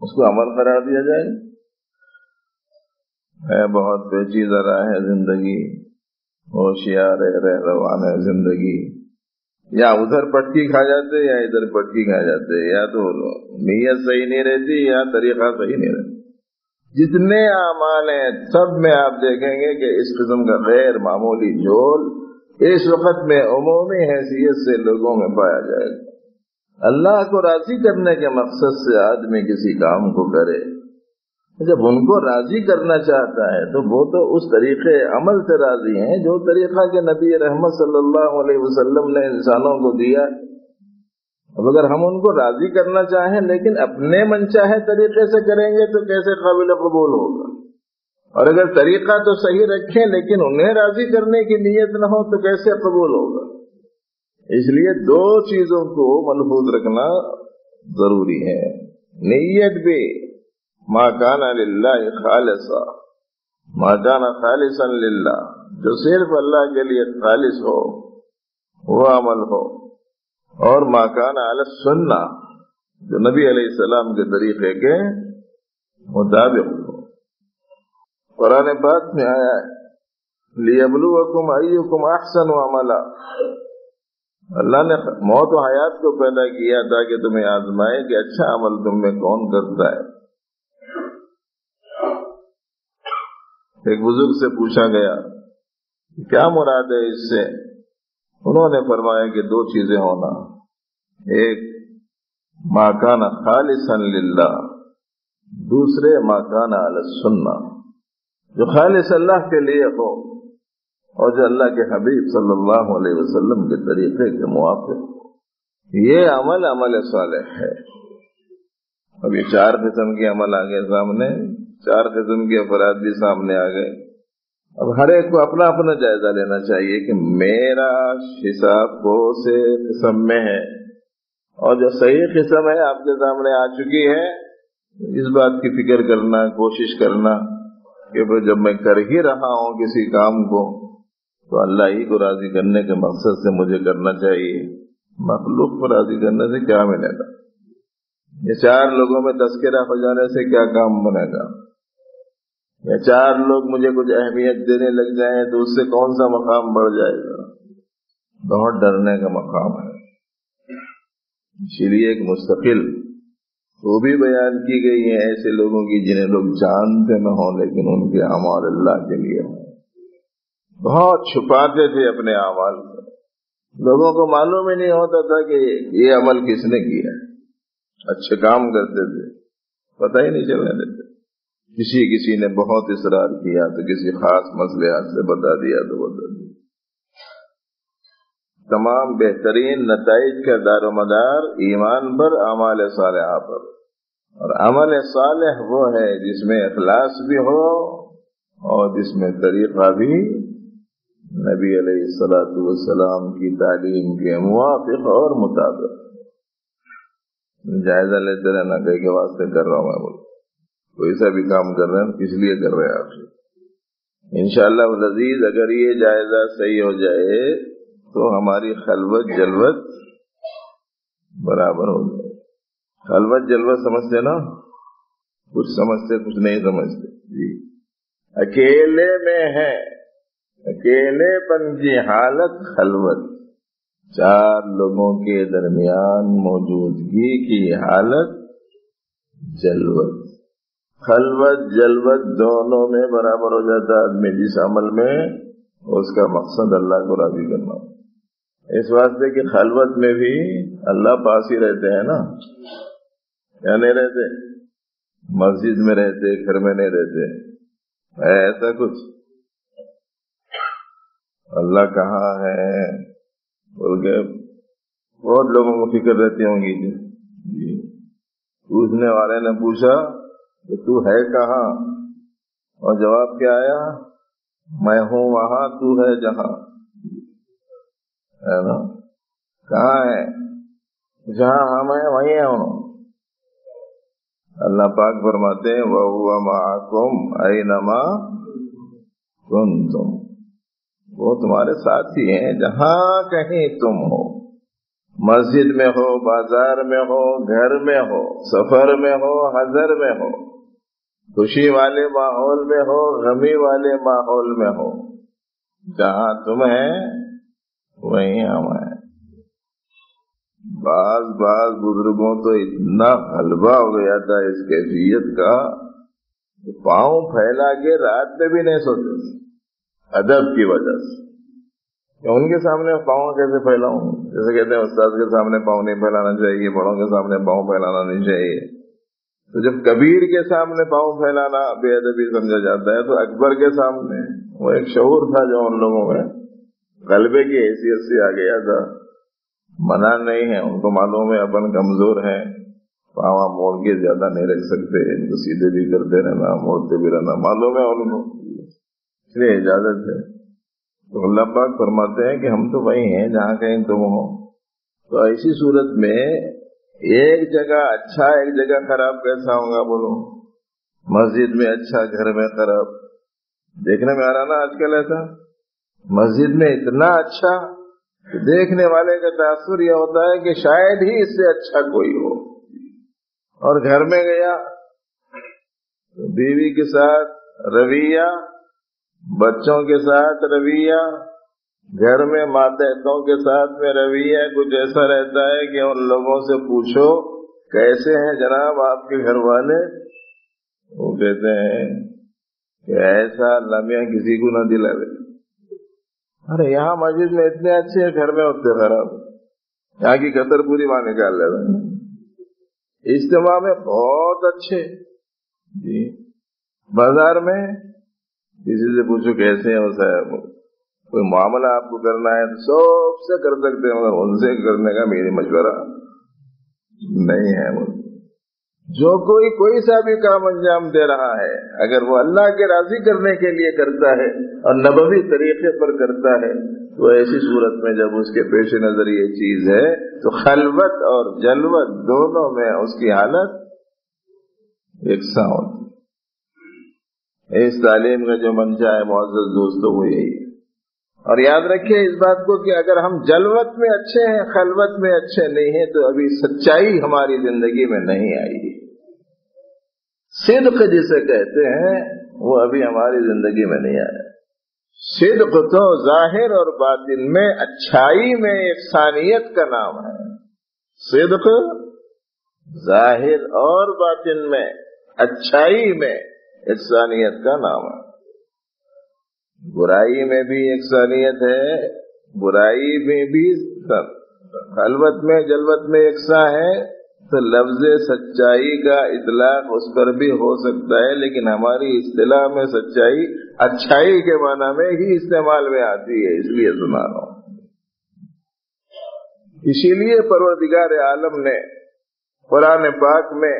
اس کو عمل قرار دیا جائے. ہے بہت پیچیدہ راہ ہے زندگی، ہوشیار ہے روان ہے زندگی. یا ادھر پٹکی کھا جاتے یا ادھر پٹکی کھا جاتے، یا تو نیت صحیح نہیں رہتی یا طریقہ صحیح نہیں رہتا. جتنے اعمال ہیں سب میں آپ دیکھیں گے کہ اس قسم کا غیر معمولی جھول اس وقت میں عمومی حیثیت سے لوگوں میں پایا جائے گا. اللہ کو راضی کرنے کے مقصد سے آدمی کسی کام کو کرے، جب ان کو راضی کرنا چاہتا ہے تو وہ تو اس طریقے عمل سے راضی ہیں جو طریقہ کہ نبی رحمت صلی اللہ علیہ وسلم نے انسانوں کو دیا۔ اب اگر ہم ان کو راضی کرنا چاہیں لیکن اپنے من چاہے طریقے سے کریں گے تو کیسے قابل قبول ہوگا؟ اور اگر طریقہ تو صحیح رکھیں لیکن انہیں راضی کرنے کی نیت نہ ہو تو کیسے قبول ہوگا؟ اس لیے دو چیزوں کو ملحوظ رکھنا ضروری ہے، نیت بھی ما کان للہ خالصا، ما کان خالصا للہ، جو صرف اللہ کے لیے خالص ہو وہ عمل ہو، اور ما کان علی السنہ، جو نبی علیہ السلام کے طریقے کے مطابق ہو۔ قرآن پاک میں آیا ہے لیبلوکم ایکم احسن عملا، اللہ نے موت و حیات کو پیدا کیا تاکہ تمہیں آزمائے کہ اچھا عمل تم میں کون کرتا ہے۔ ایک بزرگ سے پوچھا گیا کیا مراد ہے اس سے؟ انہوں نے فرمایا کہ دو چیزیں ہونا، ایک ما کان خالصا للہ، دوسرے ما کان علی السنہ، جو خالص اللہ کے لیے ہو اور جو اللہ کے حبیب صلی اللہ علیہ وسلم کے طریقے کے موافق ہو، یہ عمل صالح ہے۔ اب یہ چار قسم کے عمل آگے سامنے، چار قسم کے افراد بھی سامنے آ گئے۔ اب ہر ایک کو اپنا اپنا جائزہ لینا چاہیے کہ میرا حساب کون سے قسم میں ہے، اور جو صحیح قسم ہے آپ کے سامنے آ چکی ہے، اس بات کی فکر کرنا، کوشش کرنا کہ جب میں کر ہی رہا ہوں کسی کام کو تو اللہ ہی کو راضی کرنے کے مقصد سے مجھے کرنا چاہیے، مخلوق کو راضی کرنے سے کیا ملے گا؟ یہ چار لوگوں میں تذکرہ ہو جانے سے کیا کام بنے گا؟ یا چار لوگ مجھے کچھ اہمیت دینے لگ جائیں تو اس سے کون سا مقام بڑھ جائے گا؟ بہت ڈرنے کا مقام ہے۔ اسی لیے ایک مستقل خوبی بیان کی گئی ہے ایسے لوگوں کی جنہیں لوگ جانتے نہ ہوں لیکن ان کے اعمال اللہ کے لیے ہوں۔ بہت چھپاتے تھے اپنے اعمال کو، لوگوں کو معلوم ہی نہیں ہوتا تھا کہ یہ عمل کس نے کیا، اچھے کام کرتے تھے، پتہ ہی نہیں چلنے دیتے۔ کسی نے بہت اصرار کیا تو کسی خاص مسئلے سے بتا دیا تو بتا دیا۔ تمام بہترین نتائج کا دار و مدار ایمان پر، اعمال صالحہ پر، اور عمل صالح وہ ہے جس میں اخلاص بھی ہو اور جس میں طریقہ بھی نبی علیہ الصلوۃ والسلام کی تعلیم کے موافق اور مطابق۔ جائزہ لیتے رہنا کہیں کے واسطے کر رہا ہوں میں، بول کوئی سا بھی کام کر رہے ہیں کس لیے کر رہے ہیں آپ سے؟ انشاءاللہ العزیز اگر یہ جائزہ صحیح ہو جائے تو ہماری خلوت جلوت برابر ہو جائے۔ خلوت جلوت سمجھتے نا؟ کچھ سمجھتے کچھ نہیں سمجھتے جی۔ اکیلے میں ہے، اکیلے پن کی حالت خلوت، چار لوگوں کے درمیان موجودگی کی حالت جلوت۔ خلوت جلوت دونوں میں برابر ہو جاتا ہے آدمی جس عمل میں اس کا مقصد اللہ کو راضی کرنا، اس واسطے کہ خلوت میں بھی اللہ پاس ہی رہتے ہیں نا، یا نہیں رہتے؟ مسجد میں رہتے، گھر میں نہیں رہتے، ایسا کچھ؟ اللہ کہاں ہے بول کے بہت لوگوں کو فکر رہتی ہوں گی جی۔ پوچھنے والے نے پوچھا کہ تو ہے کہاں، اور جواب کیا آیا؟ میں ہوں وہاں، تو ہے جہاں، ہے نا؟ کہاں ہے؟ جہاں ہم ہیں وہیں ہوں۔ اللہ پاک فرماتے ہیں وَهُوَ مَعَكُمْ أَيْنَمَا كُنْتُمْ، وہ تمہارے ساتھی ہیں جہاں کہیں تم ہو، مسجد میں ہو، بازار میں ہو، گھر میں ہو، سفر میں ہو، حضر میں ہو، خوشی والے ماحول میں ہو، غمی والے ماحول میں ہو، جہاں تم ہیں وہیں ہم ہیں۔ بعض بزرگوں تو اتنا غلبہ ہو گیا تھا اس کیفیت کا کہ پاؤں پھیلا کے رات میں بھی نہیں سوتے، ادب کی وجہ سے کہ ان کے سامنے پاؤں کیسے پھیلاؤں؟ جیسے کہتے ہیں استاد کے سامنے پاؤں نہیں پھیلانا چاہیے، بڑوں کے سامنے پاؤں پھیلانا نہیں چاہیے. تو جب کبیر کے سامنے پاؤں پھیلانا بے ادبی سمجھا جاتا ہے، تو اکبر کے سامنے وہ ایک شعور تھا جو ان لوگوں میں غلبے کی حیثیت سے آ گیا تھا. منع نہیں ہے، ان کو معلوم ہے اپن کمزور ہیں، پاؤں موڑ کے زیادہ نہیں رکھ سکتے، ان کو سیدھے بھی کرتے رہنا، موڑتے بھی رہنا معلوم ہے ان کو، اس لیے اجازت ہے. تو اللہ پاک فرماتے ہیں کہ ہم تو وہی ہیں جہاں کہیں تم ہو. تو ایسی صورت میں ایک جگہ اچھا ایک جگہ خراب کیسا ہوگا بولو؟ مسجد میں اچھا گھر میں خراب. دیکھنے میں آ رہا نا آج کل ایسا، مسجد میں اتنا اچھا کہ دیکھنے والے کا تاثر یہ ہوتا ہے کہ شاید ہی اس سے اچھا کوئی ہو. اور گھر میں گیا بیوی کے ساتھ رویہ، بچوں کے ساتھ رویہ، گھر میں ماتحتوں کے ساتھ میں رویہ کچھ ایسا رہتا ہے کہ ان لوگوں سے پوچھو کیسے ہیں جناب آپ کے گھر والے، وہ کہتے ہیں کہ ایسا لمحہ کسی کو نہ دلاوے. ارے یہاں مسجد میں اتنے اچھے ہیں، گھر میں اتنے خراب، یہاں کی قطر پوری وہاں نکال لے رہے ہیں. اجتماع میں بہت اچھے جی، بازار میں کسی سے پوچھو کیسے ہیں وہ صاحب، کوئی معاملہ آپ کو کرنا ہے تو سب سے کر سکتے ہیں، مگر ان سے کرنے کا میری مشورہ نہیں ہے. جو کوئی سا بھی کام انجام دے رہا ہے اگر وہ اللہ کے راضی کرنے کے لیے کرتا ہے اور نبوی طریقے پر کرتا ہے، تو ایسی صورت میں جب اس کے پیش نظر یہ چیز ہے تو خلوت اور جلوت دونوں میں اس کی حالت یکساں ہوتی. اس تعلیم کا جو منشا ہے معزز دوستوں وہ یہی ہے. اور یاد رکھیے اس بات کو کہ اگر ہم جلوت میں اچھے ہیں خلوت میں اچھے نہیں ہیں تو ابھی سچائی ہماری زندگی میں نہیں آئی ہے. صدق جسے کہتے ہیں وہ ابھی ہماری زندگی میں نہیں آیا. صدق تو ظاہر اور باطن میں اچھائی میں یکسانیت کا نام ہے. صدق ظاہر اور باطن میں اچھائی میں یکسانیت کا نام ہے. برائی میں بھی یکسانیت ہے، برائی میں بھی خلوت میں جلوت میں یکساں ہے، تو لفظ سچائی کا اطلاق اس پر بھی ہو سکتا ہے، لیکن ہماری اصطلاح میں سچائی اچھائی کے معنی میں ہی استعمال میں آتی ہے، اس لیے سنا رہا ہوں. اسی لیے پروردگار عالم نے قرآن پاک میں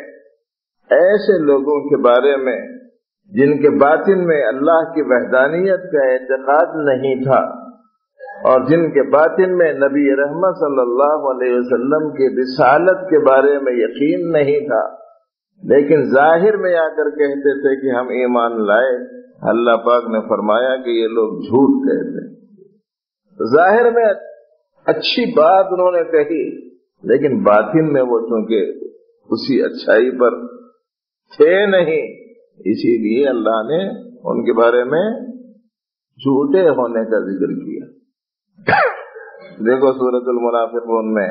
ایسے لوگوں کے بارے میں جن کے باطن میں اللہ کی وحدانیت کا اعتقاد نہیں تھا اور جن کے باطن میں نبی رحمت صلی اللہ علیہ وسلم کی رسالت کے بارے میں یقین نہیں تھا، لیکن ظاہر میں آ کر کہتے تھے کہ ہم ایمان لائے، اللہ پاک نے فرمایا کہ یہ لوگ جھوٹ کہتے ہیں. ظاہر میں اچھی بات انہوں نے کہی، لیکن باطن میں وہ چونکہ اسی اچھائی پر تھے نہیں، اسی لیے اللہ نے ان کے بارے میں جھوٹے ہونے کا ذکر کیا. دیکھو سورۃ المنافقون میں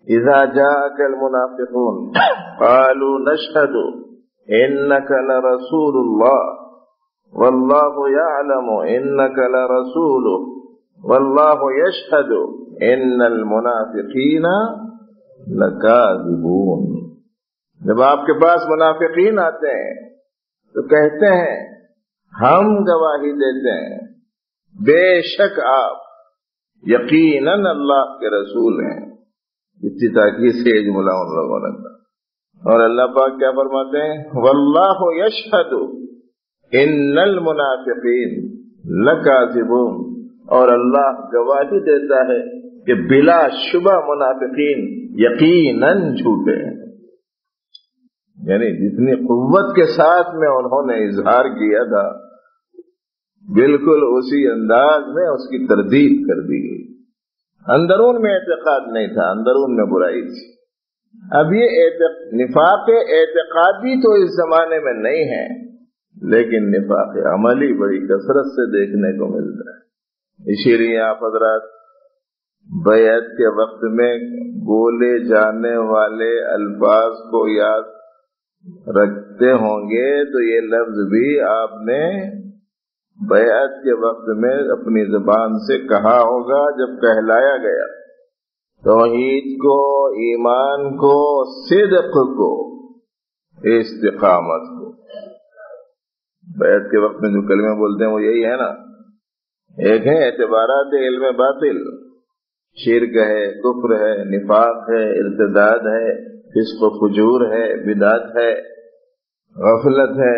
اذا جاءك المنافقون قالوا نشهد انك لرسول الله والله يعلم انك لرسوله والله يشهد ان المنافقين لكاذبون. جب آپ کے پاس منافقین آتے ہیں تو کہتے ہیں ہم گواہی دیتے ہیں بے شک آپ یقیناً اللہ کے رسول ہیں. اتنی تاکید سے یہ جملہ ان لوگوں نے کہا. اور اللہ پاک کیا فرماتے ہیں؟ واللہ یشہد ان المنافقین لکاذبون، اور اللہ گواہی دیتا ہے کہ بلا شبہ منافقین یقیناً جھوٹے ہیں. یعنی جتنی قوت کے ساتھ میں انہوں نے اظہار کیا تھا بالکل اسی انداز میں اس کی تردید کر دی گئی. اندرون میں اعتقاد نہیں تھا، اندرون میں برائی تھی. اب یہ نفاق اعتقادی تو اس زمانے میں نہیں ہے، لیکن نفاق عملی بڑی کثرت سے دیکھنے کو ملتا ہے. اسی لیے آپ حضرات بیعت کے وقت میں بولے جانے والے الفاظ کو یاد رکھتے ہوں گے تو یہ لفظ بھی آپ نے بیعت کے وقت میں اپنی زبان سے کہا ہوگا جب کہلایا گیا، توحید کو، ایمان کو، صدق کو، استقامت کو۔ بیعت کے وقت میں جو کلمے بولتے ہیں وہ یہی ہے نا۔ ایک ہے اعتبارات علم باطل، شرک ہے، کفر ہے، نفاق ہے، ارتداد ہے، فسق و فجور ہے، بدعت ہے، غفلت ہے،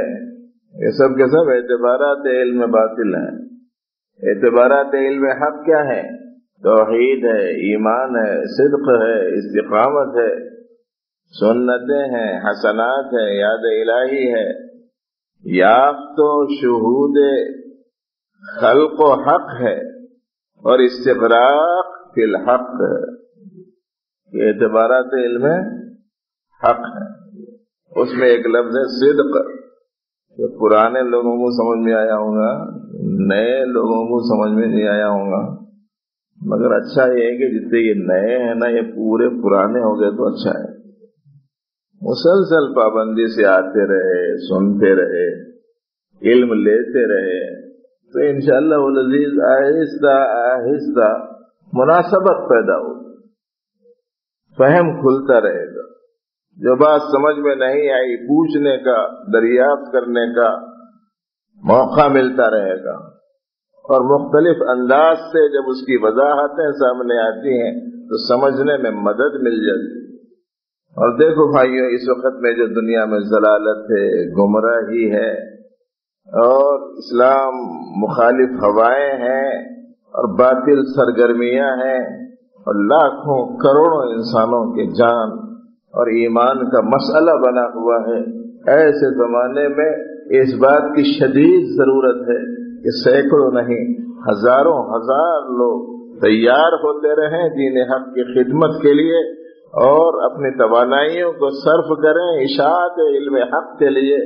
یہ سب کے سب اعتبارات علم باطل ہیں۔ اعتبارات علم حق کیا ہے؟ توحید ہے، ایمان ہے، صدق ہے، استقامت ہے، سنتیں ہیں، حسنات ہے، یاد الہی ہے، یافت و شہود خلق و حق ہے، اور استغراق فی الحق ہے۔ یہ اعتبارات علم حق ہے۔ اس میں ایک لفظ ہے صدق، جو پرانے لوگوں کو سمجھ میں آیا ہوگا، نئے لوگوں کو سمجھ میں نہیں آیا ہوگا، مگر اچھا یہ ہے کہ جتنے یہ نئے ہیں نا، یہ پورے پرانے ہو گئے تو اچھا ہے۔ مسلسل پابندی سے آتے رہے، سنتے رہے، علم لیتے رہے، تو انشاءاللہ العزیز آہستہ آہستہ مناسبت پیدا ہوگی، فہم کھلتا رہے گا۔ جو بات سمجھ میں نہیں آئی، پوچھنے کا، دریافت کرنے کا موقع ملتا رہے گا، اور مختلف انداز سے جب اس کی وضاحتیں سامنے آتی ہیں تو سمجھنے میں مدد مل جاتی ہے۔ اور دیکھو بھائیو، اس وقت میں جو دنیا میں ضلالت ہے، گمراہی ہے، اور اسلام مخالف ہوائیں ہیں، اور باطل سرگرمیاں ہیں، اور لاکھوں کروڑوں انسانوں کے جان اور ایمان کا مسئلہ بنا ہوا ہے، ایسے زمانے میں اس بات کی شدید ضرورت ہے کہ سینکڑوں نہیں، ہزاروں ہزار لوگ تیار ہوتے رہیں دین حق کی خدمت کے لیے، اور اپنی توانائیوں کو صرف کریں اشاعت علم حق کے لیے،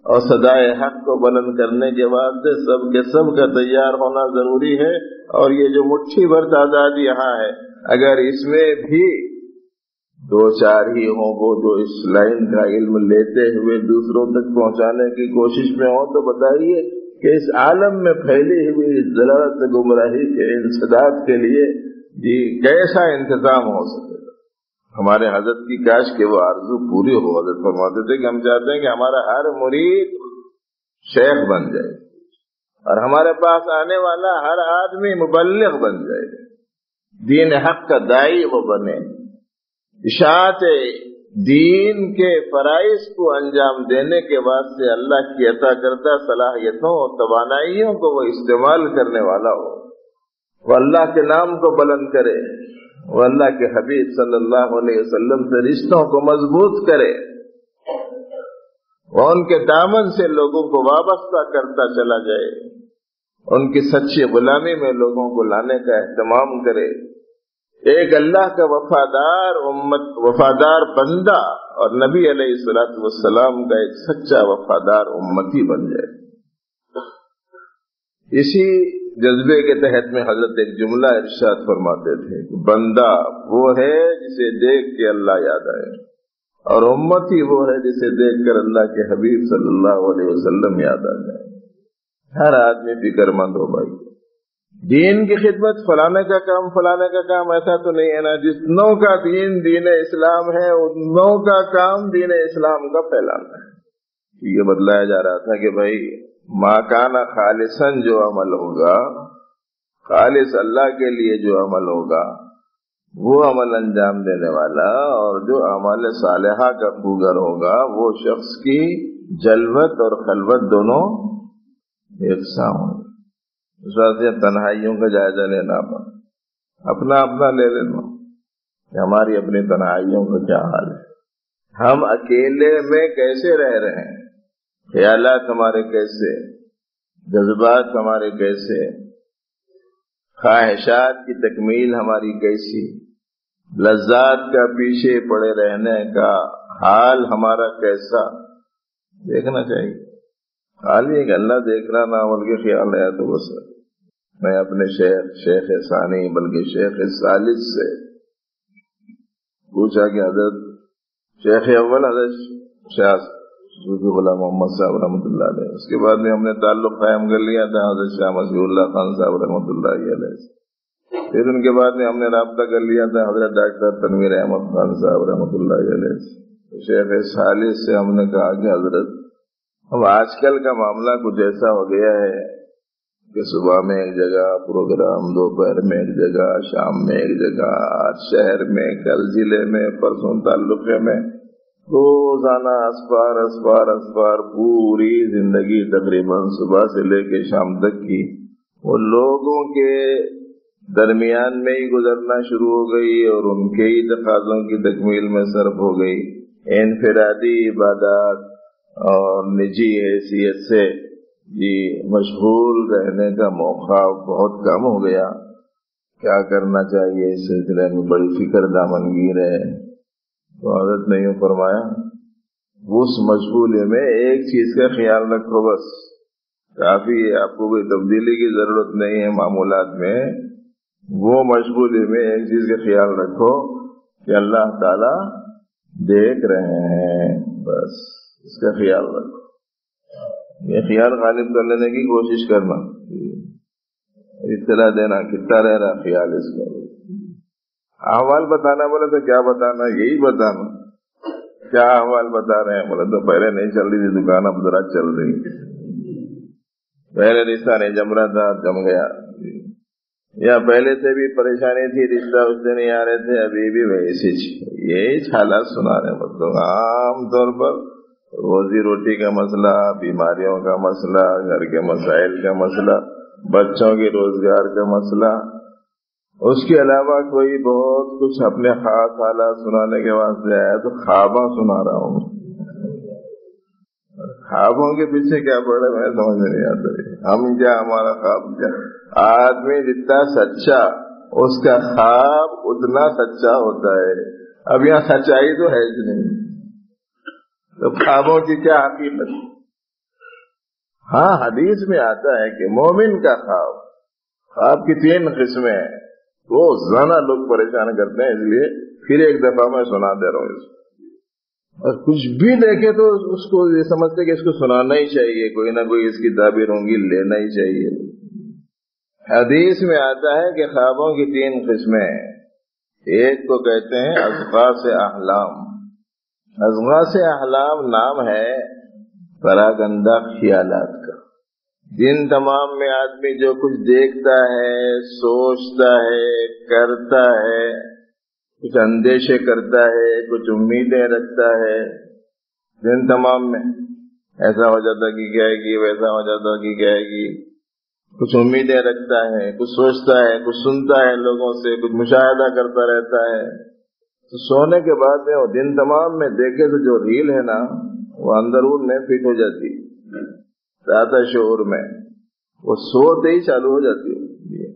اور صدائے حق کو بلند کرنے کے واسطے سب کے سب کا تیار ہونا ضروری ہے۔ اور یہ جو مٹھی بھر تعداد یہاں ہے، اگر اس میں بھی دو چار ہی ہوں وہ جو اس لائن کا علم لیتے ہوئے دوسروں تک پہنچانے کی کوشش میں ہوں، تو بتائیے کہ اس عالم میں پھیلی ہوئی اس ضلالت گمراہی کے انسداد کے لیے جی کیسا انتظام ہو سکے گا۔ ہمارے حضرت کی کاش کہ وہ آرزو پوری ہو۔ حضرت فرماتے تھے کہ ہم چاہتے ہیں کہ ہمارا ہر مرید شیخ بن جائے، اور ہمارے پاس آنے والا ہر آدمی مبلغ بن جائے، دین حق کا داعی وہ بنے، اشاعت دین کے فرائض کو انجام دینے کے واسطے اللہ کی عطا کردہ صلاحیتوں اور توانائیوں کو وہ استعمال کرنے والا ہو، وہ اللہ کے نام کو بلند کرے، وہ اللہ کے حبیب صلی اللہ علیہ وسلم سے رشتوں کو مضبوط کرے، وہ ان کے دامن سے لوگوں کو وابستہ کرتا چلا جائے، ان کی سچی غلامی میں لوگوں کو لانے کا اہتمام کرے، ایک اللہ کا وفادار بندہ اور نبی علیہ الصلوۃ والسلام کا ایک سچا وفادار امتی بن جائے۔ اسی جذبے کے تحت میں حضرت ایک جملہ ارشاد فرماتے تھے کہ بندہ وہ ہے جسے دیکھ کے اللہ یاد آئے، اور امتی وہ ہے جسے دیکھ کر اللہ کے حبیب صلی اللہ علیہ وسلم یاد آ جائے۔ ہر آدمی فکر مند ہو بھائی، دین کی خدمت فلانے کا کام فلانے کا کام ایسا تو نہیں ہے نا، جتنوں کا دین دین اسلام ہے اتنوں کا کام دین اسلام کا پھیلانا ہے۔ یہ بتلایا جا رہا تھا کہ بھائی ما کان خالصاً جو عمل ہوگا، خالص اللہ کے لیے جو عمل ہوگا وہ عمل انجام دینے والا، اور جو عمل صالحہ کا پوگر ہوگا وہ شخص کی جلوت اور خلوت دونوں یکساں ہوں۔ اس واسطے تنہائیوں کا جائزہ لینا اپنا لے لینا کہ ہماری اپنی تنہائیوں کا کیا حال ہے، ہم اکیلے میں کیسے رہ رہے ہیں، خیالات ہمارے کیسے، جذبات ہمارے کیسے، خواہشات کی تکمیل ہماری کیسی، لذات کا پیچھے پڑے رہنے کا حال ہمارا کیسا، دیکھنا چاہیے۔ خالی ایک اللہ دیکھنا نہ بلکہ خیال ہے تو بس میں اپنے شیخ ثانی بلکہ شیخ ثالث سے پوچھا کہ حضرت شیخ اول حضرت صوفی غلام محمد صاحب رحمۃ اللہ علیہ. اس کے بعد میں ہم نے تعلق قائم کر لیا تھا حضرت شاہ مسیح اللہ خان صاحب رحمۃ اللہ علیہ سے. پھر ان کے بعد میں ہم نے رابطہ کر لیا تھا حضرت ڈاکٹر تنویر احمد خان صاحب رحمۃ اللہ علیہ سے. شیخ خالص سے ہم نے کہا کہ حضرت اب آج کل کا معاملہ کچھ ایسا ہو گیا ہے کہ صبح میں ایک جگہ پروگرام، دوپہر میں ایک جگہ، شام میں ایک جگہ، آج شہر میں، کل ضلع میں، پرسوں تعلقے میں، روزانہ اسفار پوری زندگی تقریباً صبح سے لے کے شام تک کی وہ لوگوں کے درمیان میں ہی گزرنا شروع ہو گئی اور ان کے ہی تقاضوں کی تکمیل میں صرف ہو گئی. انفرادی عبادات اور نجی حیثیت سے مشغول رہنے کا موقع بہت کم ہو گیا. کیا کرنا چاہیے اس سلسلے میں بڑی فکر دامنگیر ہے. تو حضرت نے یوں فرمایا اس مشغولی میں ایک چیز کا خیال رکھو، بس کافی ہے، آپ کو کوئی تبدیلی کی ضرورت نہیں ہے معمولات میں. وہ مشغولی میں ایک چیز کا خیال رکھو کہ اللہ تعالی دیکھ رہے ہیں، بس اس کا خیال رکھو. یہ خیال غالب کر لینے کی کوشش کرنا، اطلاع دینا کتنا رہ رہا خیال اس کا. احوال بتانا بولے تو کیا بتانا، یہی بتانا. کیا احوال بتا رہے ہیں بولے تو پہلے نہیں چل رہی تھی دکان، اب ذرا چل رہی. پہلے رشتہ نہیں جم رہا تھا، جم گیا. یا پہلے سے بھی پریشانی تھی، رشتہ اس سے نہیں آ رہے تھے، ابھی بھی ویسے یہی حالات سنا رہے ہیں. مطلب عام طور پر روزی روٹی کا مسئلہ، بیماریوں کا مسئلہ، گھر کے مسائل کا مسئلہ، بچوں کے روزگار کا مسئلہ، اس کے علاوہ کوئی بہت کچھ اپنے خاص حالات سنانے کے واسطے آیا تو خواباں سنا رہا ہوں. خوابوں کے پیچھے کیا پڑے میں سمجھ نہیں آتا. ہم کیا، ہمارا خواب کیا. آدمی جتنا سچا اس کا خواب اتنا سچا ہوتا ہے. اب یہاں سچائی تو ہے ہی نہیں، تو خوابوں کی کیا حقیقت. ہاں حدیث میں آتا ہے کہ مومن کا خواب کی 3 قسمیں ہیں. وہ زیادہ لوگ پریشان کرتے ہیں، اس لیے پھر ایک دفعہ میں سنا دے رہا ہوں اس کو. اور کچھ بھی دیکھے تو اس کو یہ سمجھتے کہ اس کو سنانا ہی چاہیے، کوئی نہ کوئی اس کی تعبیر ہوں گی، لینا ہی چاہیے. حدیث میں آتا ہے کہ خوابوں کی 3 قسمیں ہیں. ایک کو کہتے ہیں اضغاث احلام. اضغاث احلام نام ہے پراگندہ خیالات کا. دن تمام میں آدمی جو کچھ دیکھتا ہے، سوچتا ہے، کرتا ہے، کچھ اندیشے کرتا ہے، کچھ امیدیں رکھتا ہے، دن تمام میں ایسا ہو جاتا کہ کیا ہے گی، ویسا ہو جاتا کہ کیا ہے گی. کچھ امیدیں رکھتا ہے، کچھ سوچتا ہے، کچھ سنتا ہے لوگوں سے، کچھ مشاہدہ کرتا رہتا ہے. تو سونے کے بعد میں وہ دن تمام میں دیکھے تو جو ریل ہے نا وہ اندرون میں فٹ ہو جاتی ہے. ذات شعور میں وہ سوتے ہی چالو ہو جاتی ہے،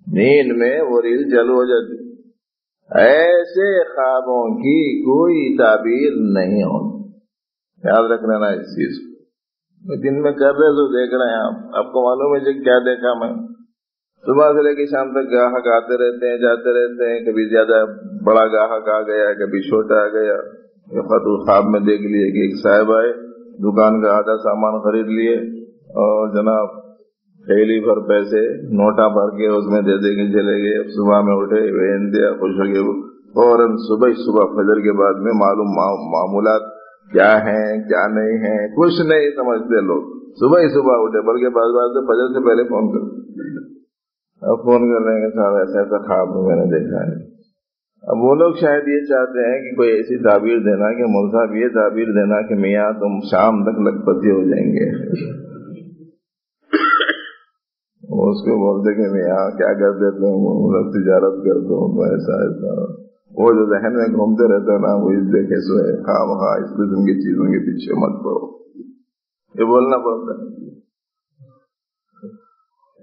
نیند میں وہ ریل چالو ہو جاتی. ایسے خوابوں کی کوئی تعبیر نہیں ہوتی. یاد رکھ لینا اس چیز کو. دن میں کر رہے تو دیکھ رہے ہیں آپ کو معلوم ہے کہ کیا دیکھا میں. صبح سے لے کے شام تک گاہک آتے رہتے ہیں، جاتے رہتے ہیں. کبھی زیادہ بڑا گاہک آ گیا، کبھی چھوٹا آ گیا. خواب میں دیکھ لیے کہ ایک صاحب آئے، دکان کا آدھا سامان خرید لیے اور جناب تھیلی بھر پیسے نوٹا بھر کے اس میں دے دے کے چلے گئے. اب صبح میں اٹھے، وین دیا، خوش ہو گئے. فوراً صبح فجر کے بعد میں معلوم معمولات کیا ہیں کیا نہیں ہیں کچھ نہیں سمجھتے لوگ. صبح اٹھے، بلکہ بعض سے فجر سے پہلے فون کرتے. اب فون کر رہے ہیں صاحب ایسا ایسا خواب میں نے دیکھا ہے. اب وہ لوگ شاید یہ چاہتے ہیں کہ کوئی ایسی تعبیر دینا کہ مول صاحب یہ تعبیر دینا کہ میاں تم شام تک لکھپتی ہو جائیں گے. اس کو بولتے کہ میاں کیا کر دیتے ہوں، تجارت کرتا ہوں ایسا ایسا. وہ جو ذہن میں گھومتے رہتا ہے نا وہ اس دیکھے سو ہے. خواہ اس قسم کی چیزوں کے پیچھے مت پڑو، یہ بولنا پڑتا ہے.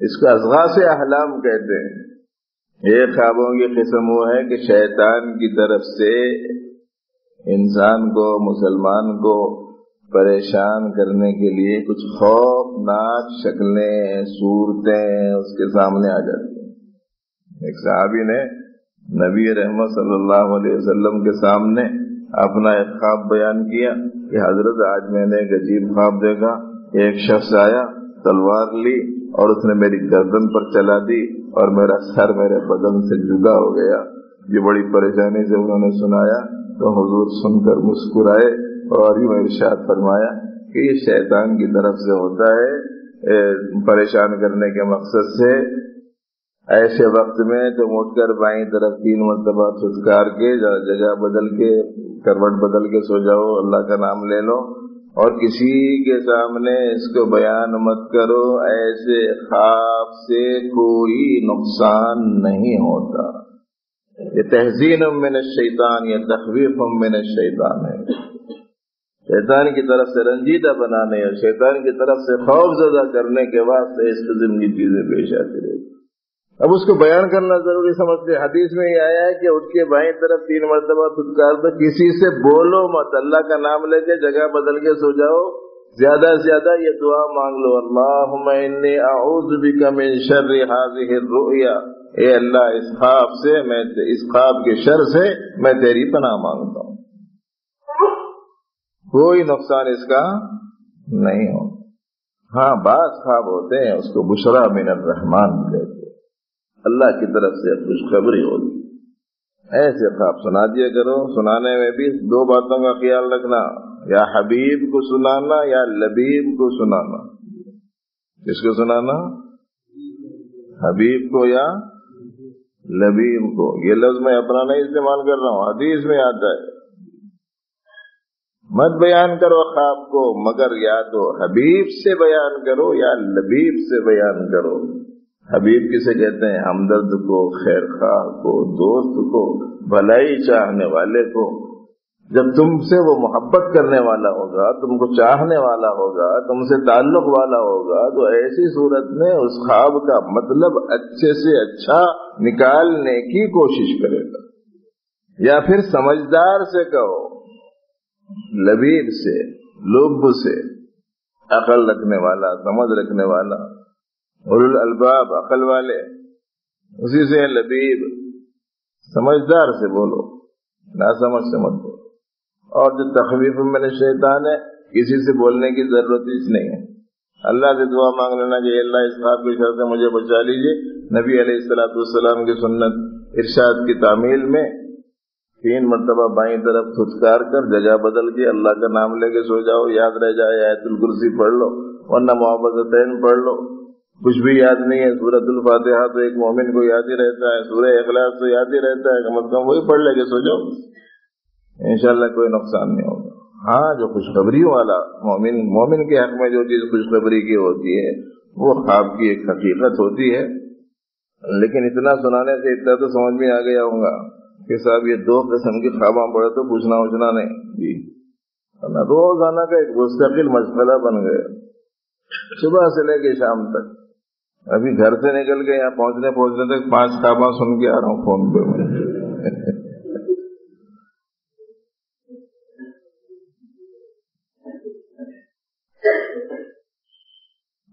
اس کو اضغاث احلام کہتے ہیں. یہ خوابوں کی قسم وہ ہے کہ شیطان کی طرف سے انسان کو، مسلمان کو پریشان کرنے کے لیے کچھ خوفناک شکلیں، صورتیں اس کے سامنے آ جاتی ہیں. ایک صحابی نے نبی رحمت صلی اللہ علیہ وسلم کے سامنے اپنا ایک خواب بیان کیا کہ حضرت آج میں نے ایک عجیب خواب دیکھا، ایک شخص آیا، تلوار لی اور اس نے میری گردن پر چلا دی اور میرا سر میرے بدن سے جدا ہو گیا۔ یہ بڑی پریشانی سے انہوں نے سنایا تو حضور سن کر مسکرائے اور یوں ارشاد فرمایا کہ یہ شیطان کی طرف سے ہوتا ہے، پریشان کرنے کے مقصد سے۔ ایسے وقت میں تم اٹھ کر بائیں طرف 3 مرتبہ پھٹکار کے جگہ بدل کے کروٹ بدل کے سو جاؤ، اللہ کا نام لے لو اور کسی کے سامنے اس کو بیان مت کرو۔ ایسے خواب سے کوئی نقصان نہیں ہوتا۔ یہ تحزین من الشیطان، یہ تخویف من الشیطان ہے، شیطان کی طرف سے رنجیدہ بنانے اور شیطان کی طرف سے خوف زدہ کرنے کے واسطے اس قسم کی چیزیں پیش آتی رہتی۔ اب اس کو بیان کرنا ضروری سمجھتے۔ حدیث میں یہ آیا ہے کہ اٹھ کے بائیں طرف 3 مرتبہ پھٹکار دو، کسی سے بولو مت، اللہ کا نام لے کے جگہ بدل کے سو جاؤ، زیادہ سے زیادہ یہ دعا مانگ لو، اللہم انی اعوذ بک من شر ہذہ الرؤیا، اے اللہ اس خواب سے، میں اس خواب کے شر سے میں تیری پناہ مانگتا ہوں۔ کوئی نقصان اس کا نہیں ہو۔ ہاں بعض خواب ہوتے ہیں اس کو بشرا من الرحمن کہتے ہیں، اللہ کی طرف سے خوشخبری ہوتی۔ ایسے خواب سنا دیا کرو۔ سنانے میں بھی 2 باتوں کا خیال رکھنا، یا حبیب کو سنانا یا لبیب کو سنانا۔ کس کو سنانا؟ حبیب کو یا لبیب کو۔ یہ لفظ میں اپنا نہیں استعمال کر رہا ہوں، حدیث میں آتا ہے۔ مت بیان کرو خواب کو مگر یا تو حبیب سے بیان کرو یا لبیب سے بیان کرو۔ حبیب کسے کہتے ہیں؟ ہمدرد کو، خیر خواہ کو، دوست کو، بھلائی چاہنے والے کو۔ جب تم سے وہ محبت کرنے والا ہوگا، تم کو چاہنے والا ہوگا، تم سے تعلق والا ہوگا، تو ایسی صورت میں اس خواب کا مطلب اچھے سے اچھا نکالنے کی کوشش کرے گا، یا پھر سمجھدار سے کہو، لبیب سے، لب سے، عقل رکھنے والا، سمجھ رکھنے والا، اولو الالباب، عقل والے، اسی سے لبیب، سمجھدار سے بولو، نہ سمجھ سے مت بولو۔ اور جو تخویف من الشیطان ہے، کسی سے بولنے کی ضرورت اس نہیں ہے، اللہ سے دعا مانگ لینا کہ اللہ اس خواب کی شر سے مجھے بچا لیجیے۔ نبی علیہ الصلوۃ والسلام کی سنت ارشاد کی تعمیل میں 3 مرتبہ بائیں طرف پھٹکار کر جگہ بدل کے اللہ کا نام لے کے سو جاؤ، یاد رہ جائے آیت الکرسی پڑھ لو، ورنہ معوذتین پڑھ لو۔ کچھ بھی یاد نہیں ہے، سورۃ الفاتحہ تو ایک مومن کو یاد ہی رہتا ہے، سورہ اخلاص تو یاد ہی رہتا ہے، کم از کم وہی پڑھ لے کے سو جاؤ، انشاءاللہ کوئی نقصان نہیں ہوگا۔ ہاں جو خوشخبری والا مومن کے حق میں جو چیز خوشخبری کی ہوتی ہے وہ خواب کی ایک حقیقت ہوتی ہے، لیکن اتنا سنانے سے اتنا تو سمجھ میں آ گیا ہوں گا کہ صاحب یہ 2 قسم کی خواباں پڑے تو پوچھنا اچھنا نہیں جی، روزانہ کا ایک مستقل مشغلہ بن گیا، صبح سے لے کے شام تک۔ ابھی گھر سے نکل کے یہاں پہنچنے تک 5 خواباں سن کے آ رہا ہوں فون پہ میں۔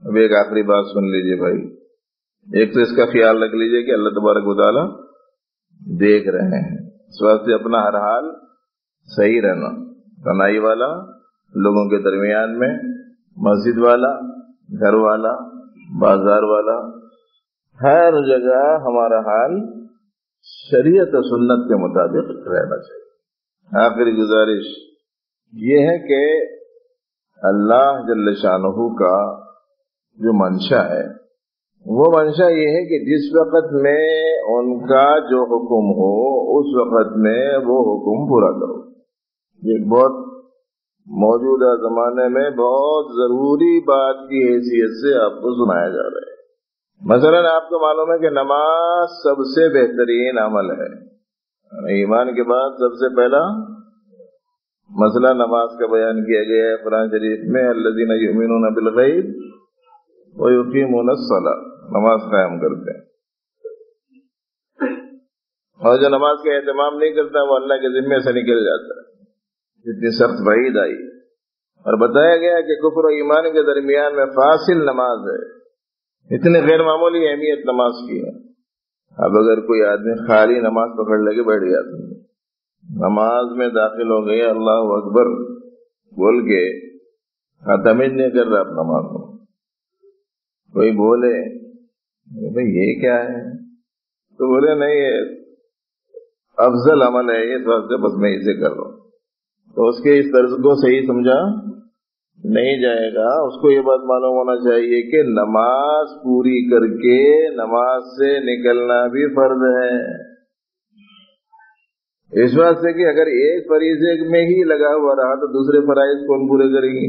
اب ایک آخری بات سن لیجئے بھائی، ایک تو اس کا خیال رکھ لیجئے کہ اللہ تبارک و تعالی دیکھ رہے ہیں، اس واسطے اپنا ہر حال صحیح رہنا، تنہائی والا، لوگوں کے درمیان میں، مسجد والا، گھر والا، بازار والا، ہر جگہ ہمارا حال شریعت و سنت کے مطابق رہنا چاہیے۔ آخری گزارش یہ ہے کہ اللہ جل شانہ کا جو منشا ہے وہ منشا یہ ہے کہ جس وقت میں ان کا جو حکم ہو اس وقت میں وہ حکم پورا کرو۔ یہ بہت موجودہ زمانے میں بہت ضروری بات کی حیثیت سے آپ کو سنایا جا رہا ہے۔ مثلاً آپ کو معلوم ہے کہ نماز سب سے بہترین عمل ہے، ایمان کے بعد سب سے پہلا مسئلہ نماز کا بیان کیا گیا ہے قرآن شریف میں، الذین یؤمنون بالغیب ویقیمون الصلاۃ، نماز قائم کرتے ہیں، اور جو نماز کا اہتمام نہیں کرتا وہ اللہ کے ذمے سے نکل جاتا ہے۔ اتنی سخت وعید آئی اور بتایا گیا کہ کفر و ایمان کے درمیان میں فاصل نماز ہے، اتنی غیر معمولی اہمیت نماز کی ہے۔ اب اگر کوئی آدمی خالی نماز پکڑ لے کے بیٹھ گیا، نماز میں داخل ہو گئی، اللہ اکبر، بول کے ختم ہی نہیں کر رہا اپنا نماز کو. کوئی بولے بھائی یہ کیا ہے تو بولے نہیں یہ افضل عمل ہے یہ تو بس میں اسے کر رہا ہوں. تو اس کے اس طرز کو صحیح سمجھا نہیں جائے گا. اس کو یہ بات معلوم ہونا چاہیے کہ نماز پوری کر کے نماز سے نکلنا بھی فرض ہے. اس بات سے کہ اگر ایک فریضے میں ہی لگا ہوا رہا تو دوسرے فرائض کون پورے کریں گے؟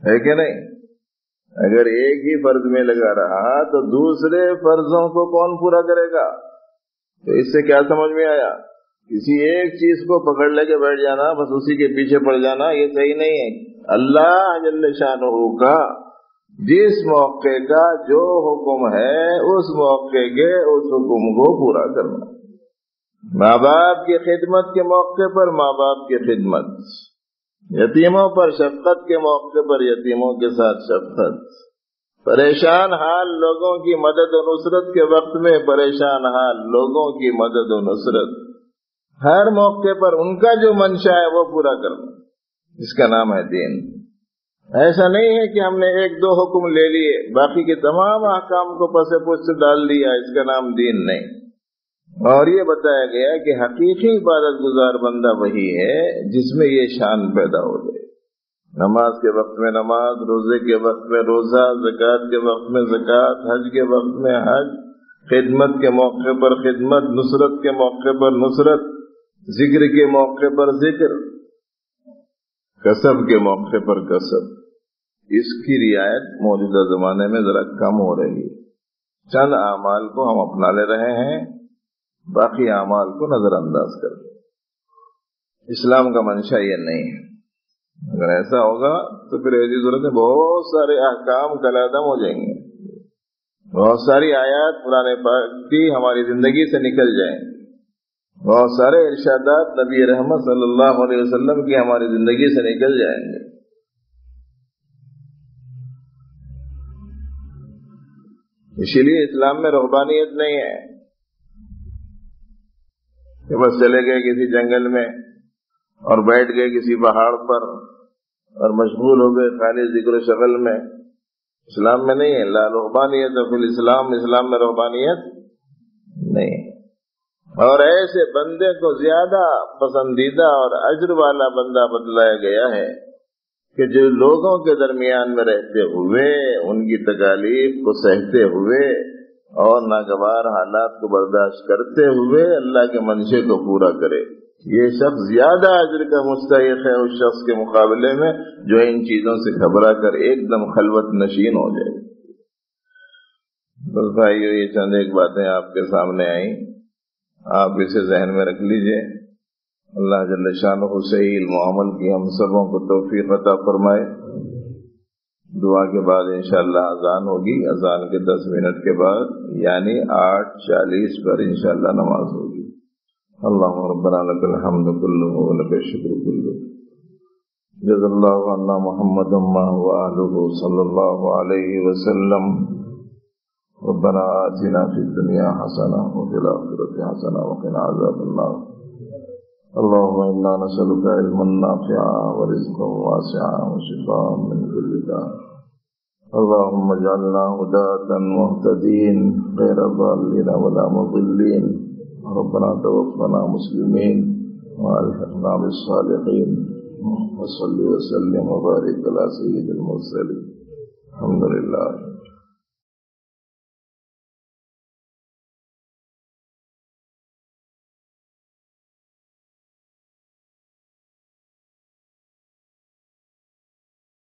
ہے کہ نہیں؟ اگر ایک ہی فرض میں لگا رہا تو دوسرے فرضوں کو کون پورا کرے گا؟ تو اس سے کیا سمجھ میں آیا؟ کسی ایک چیز کو پکڑ لے کے بیٹھ جانا، بس اسی کے پیچھے پڑ جانا، یہ صحیح نہیں ہے. اللہ جل شانہ کا جس موقع کا جو حکم ہے اس موقع کے اس حکم کو پورا کرنا. ماں باپ کی خدمت کے موقع پر ماں باپ کی خدمت، یتیموں پر شفقت کے موقع پر یتیموں کے ساتھ شفقت، پریشان حال لوگوں کی مدد و نصرت کے وقت میں پریشان حال لوگوں کی مدد و نصرت، ہر موقع پر ان کا جو منشا ہے وہ پورا کرنا. اس کا نام ہے دین. ایسا نہیں ہے کہ ہم نے ایک دو حکم لے لیے باقی کے تمام احکام کو پس پشت ڈال دیا، اس کا نام دین نہیں. اور یہ بتایا گیا کہ حقیقی عبادت گزار بندہ وہی ہے جس میں یہ شان پیدا ہو جائے. نماز کے وقت میں نماز، روزے کے وقت میں روزہ، زکوٰۃ کے وقت میں زکوٰۃ، حج کے وقت میں حج، خدمت کے موقع پر خدمت، نصرت کے موقع پر نصرت، ذکر کے موقع پر ذکر، کسب کے موقع پر کسب. اس کی رعایت موجودہ زمانے میں ذرا کم ہو رہی ہے. چند اعمال کو ہم اپنا لے رہے ہیں، باقی اعمال کو نظر انداز کر دیں. اسلام کا منشا یہ نہیں ہے. اگر ایسا ہوگا تو پھر ایسی صورت میں بہت سارے احکام کالعدم ہو جائیں گے، بہت ساری آیات قرآن پاک کی ہماری زندگی سے نکل جائیں گے، بہت سارے ارشادات نبی رحمت صلی اللہ علیہ وسلم کی ہماری زندگی سے نکل جائیں گے. اسی لیے اسلام میں رہبانیت نہیں ہے کہ بس چلے گئے کسی جنگل میں اور بیٹھ گئے کسی پہاڑ پر اور مشغول ہو گئے خالی ذکر و شغل میں. اسلام میں نہیں ہے. لا رہبانیت فی الاسلام، اسلام میں رہبانیت نہیں. اور ایسے بندے کو زیادہ پسندیدہ اور اجر والا بندہ بتلایا گیا ہے کہ جو لوگوں کے درمیان میں رہتے ہوئے ان کی تکالیف کو سہتے ہوئے اور ناگوار حالات کو برداشت کرتے ہوئے اللہ کے منشے کو پورا کرے، یہ شخص زیادہ اجر کا مستحق ہے اس شخص کے مقابلے میں جو ان چیزوں سے گھبرا کر ایک دم خلوت نشین ہو جائے. بس بھائیو، یہ چند ایک باتیں آپ کے سامنے آئیں، آپ اسے ذہن میں رکھ لیجئے. اللہ جل شانہ صحیح علم و عمل کی ہم سبوں کو توفیق عطا فرمائے. دعا کے بعد انشاءاللہ اذان ہوگی. اذان کے 10 منٹ کے بعد یعنی 8:40 پر انشاءاللہ نماز ہوگی. اللہم ربنا لک الحمد کلہ ولک الشکر کلہ. جزا اللہ عنا محمد ما هو اہلہ صلی اللہ علیہ وسلم. ربنا آتنا فی الدنیا حسنہ وفی الآخرۃ حسنہ وقنا عذاب النار. اللهم إنا نسألك علما نافعا ورزقا واسعا وشفاء من كل داء. اللهم اجعلنا هداة مهتدين غير ضالين ولا مضلين. ربنا توفنا مسلمين والحقنا بالصالحين. وصل وسلم وبارك على سيد المرسلين. الحمد لله.